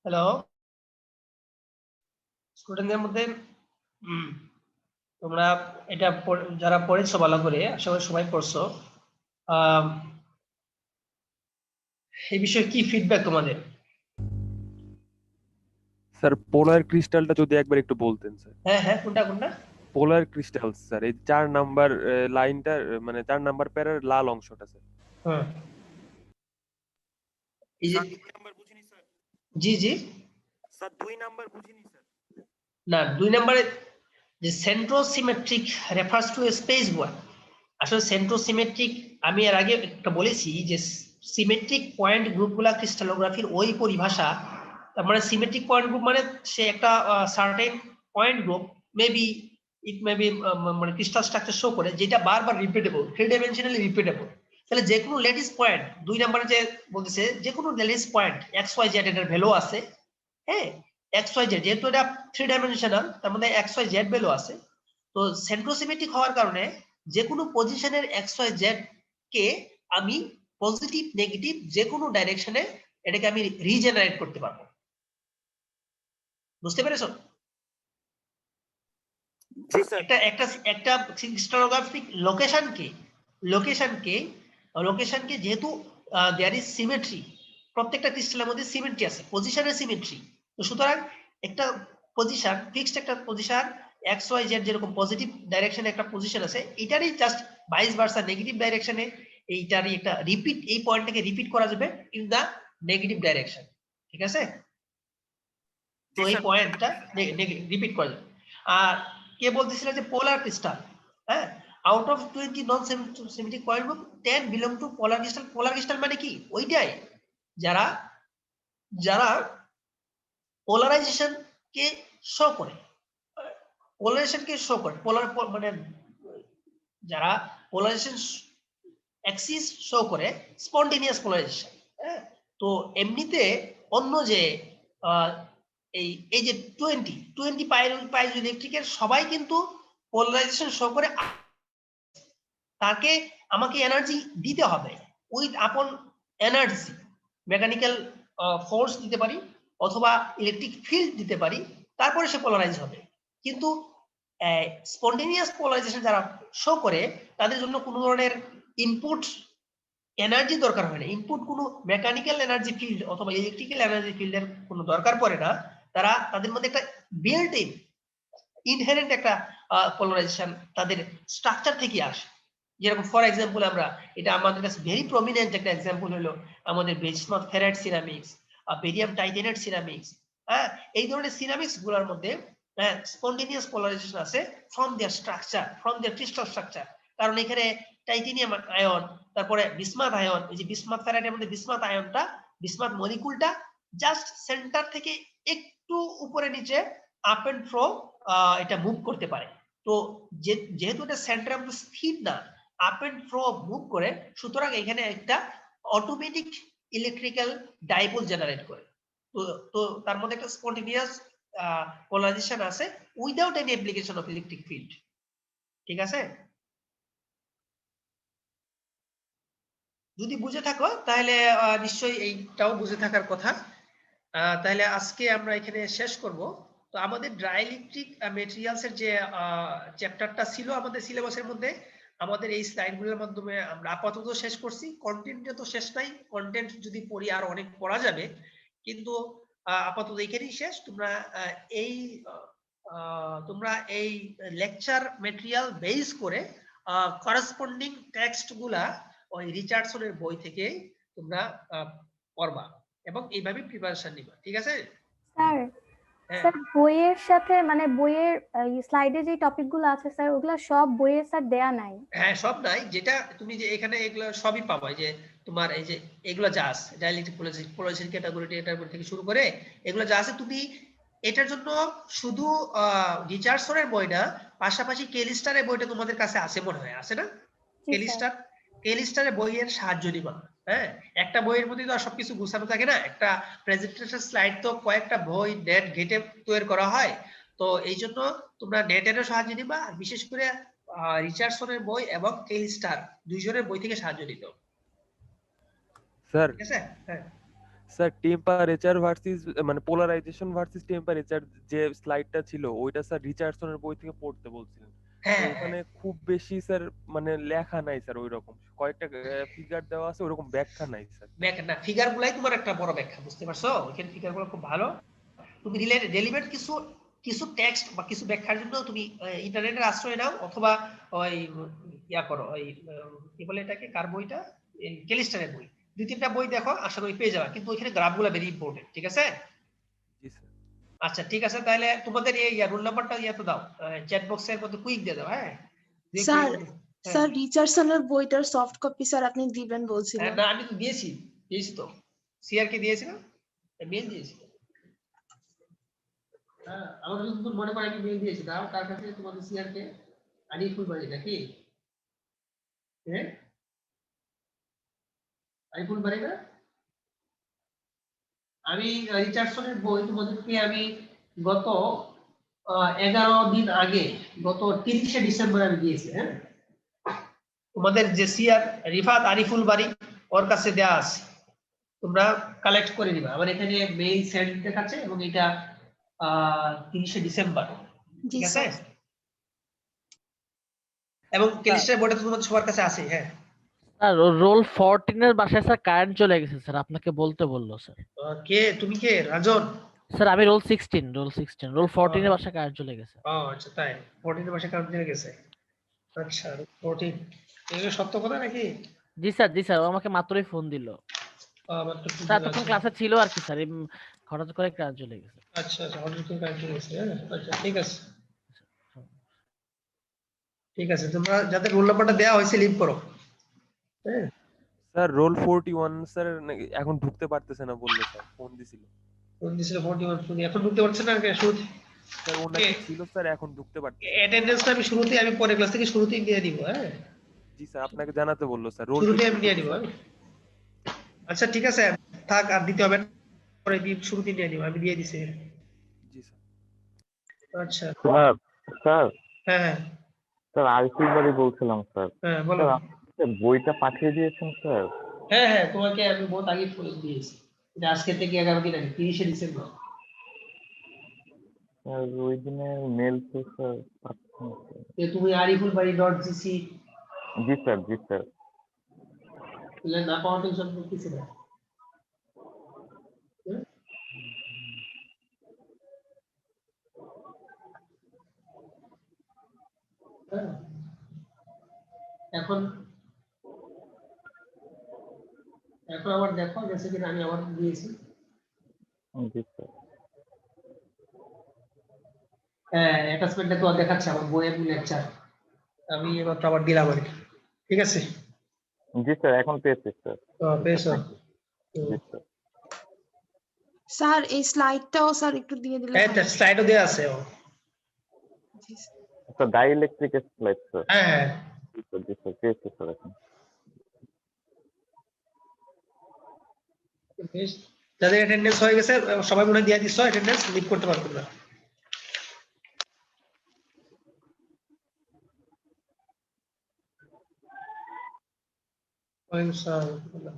S1: হ্যালো স্টুডেন্টদের মধ্যে তোমরা এটা যারা পড়েছো ভালো করে, আশা করি সবাই পড়ছো, আহ এই বিষয়ে কি ফিডব্যাক তোমাদের?
S4: স্যার পোলার ক্রিস্টালটা যদি একবার একটু বলতেন স্যার।
S1: হ্যাঁ হ্যাঁ, কোনটা কোনটা?
S4: পোলার ক্রিস্টাল স্যার, এই 4 নাম্বার লাইনটা, মানে 4 নাম্বার প্যারার লাল অংশটা স্যার।
S1: হ্যাঁ, এই যে,
S4: স্যার 2 নাম্বার বুঝিনি স্যার।
S1: জি জি,
S4: স্যার 2 নাম্বার বুঝিনি স্যার।
S1: না 2 নম্বরে যে সেন্ট্রোসিমেট্রিক রেফার্স টু স্পেস ওয়ান। আসলে সেন্ট্রোসিমেট্রিক আমি এর আগে একটা বলেছি যে সিমেট্রিক পয়েন্ট গ্রুপগুলা ক্রিস্টালোগ্রাফির ওই পরিভাষা। তার মানে সিমেট্রিক পয়েন্ট গ্রুপ মানে সে একটা certain point group, maybe it maybe মানে ক্রিস্টাল স্ট্রাকচার শো করে যেটা বারবার রিপিটেবল, 3 ডাইমেনশনালি রিপিটেবল। তাহলে যে কোনো লেটিস পয়েন্ট, 2 নম্বরে যে বলতেছে যে কোনো lattice point x y z এর ভ্যালু আছে, হ্যাঁ এক্স ওয়াই জেড, যেহেতু এটা 3 ডাইমেনশনাল তার মধ্যে এক্স ওয়াই জেড ভ্যালু আছে। তো সেন্ট্রোসিমেট্রিক হওয়ার কারণে যে কোনো পজিশনের এক্স ওয়াই জেড কে আমি পজিটিভ নেগেটিভ যে কোনো ডাইরেকশনে এটাকে আমি রিজেনারেট করতে পারবো। বুঝতে পেরেছো?
S4: জি স্যার।
S1: একটা একটা একটা ক্রিস্টালোগ্রাফিক লোকেশনকে যেহেতু দেয়ার ইজ সিমেট্রি, প্রত্যেকটা ক্রিস্টালের মধ্যে সিমেট্রি আছে, পজিশনের সিমেট্রি। তো সুতরাং একটা পজিশন, ফিক্সড একটা পজিশন এক্স ওয়াই জেড যেরকম পজিটিভ ডাইরেকশনে একটা পজিশন আছে, এটারই জাস্ট ভাইস ভার্সা নেগেটিভ ডাইরেকশনে এইটারই একটা রিপিট, এই পয়েন্টটাকে রিপিট করা যাবে ইন দা নেগেটিভ ডাইরেকশন। ঠিক আছে? তো এই পয়েন্টটা রিপিট করা যাবে। আর কে বলতেছিল যে পোলার ক্রিস্টাল, হ্যাঁ, out of 20 non symmetric point group 10 belong to polar crystal. Polar crystal মানে কি? ওইটাই যারা যারা পোলারাইজেশন কে শো করে, পোলারাইজেশন কে শো করে, পোলার মানে যারা পোলারাইজেশন অ্যাক্সিস শো করে, স্পন্টেনিয়াস পোলারাইজেশন। হ্যাঁ, তো এমনিতে অন্য যে এই এই যে 20 পাইজোইলেকট্রিকের সবাই কিন্তু পোলারাইজেশন শো করে, তাকে আমাকে এনার্জি দিতে হবে উইথ আপন এনার্জি, মেকানিক্যাল ফোর্স দিতে পারি অথবা ইলেকট্রিক ফিল্ড দিতে পারি, তারপরে সে পোলারাইজ হবে। কিন্তু স্পন্টেনিয়াস পোলারাইজেশন যারা শো করে তাদের জন্য কোনো ধরনের ইনপুট এনার্জি দরকার হয় না, ইনপুট কোনো মেকানিক্যাল এনার্জি ফিল্ড অথবা ইলেকট্রিক্যাল এনার্জি ফিল্ডের কোনো দরকার পড়ে না। তারা তাদের মধ্যে একটা বিল্ট ইন ইনহেরেন্ট একটা পোলারাইজেশন তাদের স্ট্রাকচার থেকে আসে। যেরকম ফর এক্সাম্পল আমরা, এটা আমাদের কাছে ভেরি প্রমিনেন্ট একটা এক্সাম্পল হলো আমাদের bismuth ferrite ceramics, barium titanate ceramics. হ্যাঁ, এই ধরনের সিরামিক্স গুলোর মধ্যে স্পন্টেনিয়াস পোলারাইজেশন আছে from their structure, from their crystal structure. কারণ এখানে টাইটেনিয়াম আয়ন, তারপরে বিসমাথ আয়ন, এই যে বিসমাথ ফেরাইটের মধ্যে বিসমাথ আয়নটা, বিসমাথ মলিকুলটা জাস্ট সেন্টার থেকে একটু উপরে নিচে আপ এন্ড ফ্রো এটা মুভ করতে পারে। তো যেহেতু এটা সেন্টারে মধ্যে স্থির না, আপ এন্ড ফ্রো মুভ করে, সুতরাং এখানে একটা অটোমেটিক ইলেকট্রিক্যাল ডাইপোল জেনারেট করে। তো তো তার মধ্যে একটা স্পন্টেনিয়াস পোলারাইজেশন আছে without any application of electric field. ঠিক আছে? যদি বুঝে থাকো তাহলে নিশ্চয়ই এইটাও বুঝে থাকার কথা। তাহলে আজকে আমরা এখানে শেষ করব। তো আমাদের ড্রাই ইলেকট্রিক মেটেরিয়ালস এর যে চ্যাপ্টারটা ছিল আমাদের সিলেবাসের মধ্যে, আমাদের এই স্লাইডগুলোর মাধ্যমে আমরা আপাতত শেষ করছি। কন্টেন্টে তো শেষ নাই, কন্টেন্ট যদি পড়ি আর অনেক পড়া যাবে, কিন্তু আপাতত এখানেই শেষ। এই তোমরা এই লেকচার মেটেরিয়াল বেস করে করেসপন্ডিং টেক্সট গুলা ওই রিচার্ডসনের বই থেকে তোমরা পড়বা এবং এইভাবে প্রিপারেশন নিবা। ঠিক আছে?
S2: স্যার,
S1: হ্যাঁ
S2: স্যার বইয়ের সাথে মানে বইয়ের স্লাইডে যে টপিকগুলো আছে স্যার, ওগুলা সব বইয়ে স্যার দেয়া নাই।
S1: হ্যাঁ, সব নাই, যেটা তুমি যে এখানে এগুলো সবই পাবা। যে তোমার এই যে এগুলো যা আছে ডাইলেকট্রিক পোলারাইজেশন ক্যাটাগরি থেকে শুরু করে এগুলো যা আছে, তুমি এটার জন্য শুধু রিচার্ডসনের বই না, পাশাপাশি কেলিস্টারের বইটা তোমাদের কাছে আছে মনে হয়, আছে না?
S2: জি স্যার।
S1: কেলিস্টারের বইয়ের সাহায্য নিবা। হ্যাঁ, একটা বইয়ের মধ্যে তো আর সবকিছু গুছানো থাকে না, একটা প্রেজেন্টেশন স্লাইড তো কয়েকটা বই নেট ঘেটে তৈরি করা হয়। তো এই জন্য তোমরা নেটেরও সাহায্য নিবা, আর বিশেষ করে রিচার্ডসনের বই এবং কেলিস্টার দুইজনের বই থেকে সাহায্য নিত।
S4: স্যার,
S1: ঠিক আছে? হ্যাঁ
S4: স্যার টেম্পারেচার ভার্সেস মানে পোলারাইজেশন ভার্সেস টেম্পারেচার যে স্লাইডটা ছিল ওইটা স্যার রিচার্ডসনের বই থেকে পড়তে বলছিলেন। তো
S1: হ্যাঁ হ্যাঁ
S4: ওখানে খুব বেশি স্যার মানে লেখা নাই স্যার ওইরকম কয়েকটা ফিগার দেওয়া আছে ওইরকম ব্যাখ্যা নাই স্যার।
S1: না ফিগার গুলাই তোমার একটা বড় ব্যাখ্যা, বুঝতে পারছো? ওইখানে ফিগার গুলো খুব ভালো। তুমি রিলেভেন্ট কিছু কিছু টেক্সট বা কিছু ব্যাখ্যার জন্য তুমি ইন্টারনেটের আশ্রয় নাও, অথবা ওই ইয়া করো, ওই কি বলে এটাকে, কার বইটা, ক্যালিস্টারের বই, 2-3টা বই দেখো, আশা করি পেয়ে যাবে। কিন্তু ওইখানে গ্রাফগুলো ভেরি ইম্পর্টেন্ট, ঠিক আছে?
S4: জি স্যার।
S1: আচ্ছা ঠিক আছে, তাহলে তোমাদের এই রোল নাম্বারটা তো দাও, চ্যাট বক্সের মধ্যে কুইক দিয়ে দাও। হ্যাঁ
S5: স্যার
S1: হ্যাঁ।
S5: স্যার রিচার্ডসনের বইটার সফট কপি স্যার আপনি দিবেন বলছিলেন।
S1: না আমি তো দিয়েছি তো, সিআর কে দিয়েছি না, মেল দিয়েছি। হ্যাঁ আমার যতদূর মনে পড়ে আমি মেল দিয়েছি। দাও কার কাছে, তোমাদের সিআর কে, আরিফুল বাড়ি নাকি? হ্যাঁ আরিফুল বাড়ি না? আমি রিচার্ডসনের বই তোমাদেরকে আমি গত 11 দিন আগে, গত 30শে ডিসেম্বর আমি দিয়েছি। হ্যাঁ তোমাদের যে সিআর রিফাত আরিফুল বাড়ি, ওর কাছে দেয়া আছে, তোমরা কালেক্ট করে নিবা। আমার এখানে মেইল সেন্ড দেখাচ্ছে, এবং এটা 30শে ডিসেম্বর,
S5: জি
S1: ঠিক আছে?
S5: স্যার।
S1: এবং ক্যালিস্টার বোর্ডে তো তোমাদের সবার কাছে আছে। হ্যাঁ
S6: স্যার রোল 14 এর বাসায় স্যার কারেন্ট চলে গেছে স্যার, আপনাকে বলতে বললো স্যার।
S1: কে তুমি, কে রাজন?
S6: স্যার আমি রোল 16 রোল 14 এর বাসায় কারেন্ট চলে গেছে।
S1: ও আচ্ছা তাই, 14 এর মাসে কাজ দিয়ে গেছে। আচ্ছা 14 এগুলো সত্য কথা নাকি?
S6: জি স্যার ও আমাকে মাত্রই ফোন দিল
S1: আমার তো
S6: স্যার, তখন ক্লাসে ছিল আর কি স্যার, হঠাৎ করে কারেন্ট চলে গেছে।
S1: আচ্ছা আচ্ছা অর্ডার করে কাজ দিয়ে গেছে। হ্যাঁ আচ্ছা ঠিক আছে, ঠিক আছে, তোমরা যাদের রোল নাম্বারটা দেওয়া হয়েছে লিভ করো। হ্যাঁ
S4: স্যার রোল 41 স্যার এখন ঢুকতে পারতেছে না বললো স্যার, ফোন দিছিল।
S1: কোন দিছিল 41 শুনি, এখন ঢুকতে পারছে না শুরুতে?
S4: স্যার ওর নাকি ছিল স্যার, এখন ঢুকতে পারতেছে না।
S1: অ্যাটেন্ডেন্সটা আমি শুরুতেই, আমি পরের ক্লাস থেকে শুরুতেই দিয়ে দিব। হ্যাঁ
S4: জি স্যার আপনাকে জানাতে বললো স্যার, রোল
S1: শুরুতেই আমি দিয়ে দিব। আচ্ছা ঠিক আছে, থাক আর দিতে হবে না, পরে দিন শুরুতেই দিয়ে দিব, আমি দিয়ে দিছি।
S4: জি স্যার।
S1: আচ্ছা
S3: স্যার স্যার
S1: হ্যাঁ হ্যাঁ
S3: স্যার আরিফুল বাড়ি বলছিলাম স্যার।
S1: হ্যাঁ বলো।
S3: স্যার আপনি বইটা পাঠিয়ে দিয়েছেন স্যার?
S1: হ্যাঁ হ্যাঁ তোমাকে আমি বহুত আগে ফোন দিয়েছি, এটা আজকে থেকে 11 দিন আগে, 30শে ডিসেম্বর।
S3: স্যার ওই দিনের মেল তো স্যার পাচ্ছেন স্যার।
S1: তুমি আরিফুল বাড়ি .gc
S3: জি স্যার জি স্যার।
S1: না পাওয়ার টেনশন কিছু না। হ্যাঁ? এখন আবার দেখো গেছে কিনা, আমি আবার দিয়েছি।
S3: জি স্যার।
S1: হ্যাঁ অ্যাটাচমেন্টটা তো দেখাচ্ছে আমার বইয়ের লেকচার, আমি এবার আবার দিলাম আর কি। ঠিক আছে
S3: জি স্যার এখন পেয়েছি স্যার।
S1: পেয়েছো?
S3: জি স্যার।
S5: স্যার এই স্লাইডটাও স্যার একটু দিয়ে দিলে
S1: হ্যাঁ
S5: ভালো।
S1: স্লাইডও দেওয়া আছে।
S5: জি sir.
S3: Sir dielectric slide sir.
S1: হ্যাঁ হ্যাঁ
S3: জি স্যার পেয়েছি স্যার এখন।
S1: বেশ, যাদের অ্যাটেন্ডেন্স হয়ে গেছে সবাই মনে হয় দিয়ে দিচ্ছ, অ্যাটেন্ডেন্স লিভ করতে পারবো না। ওয়ালাইকুম আসসালাম।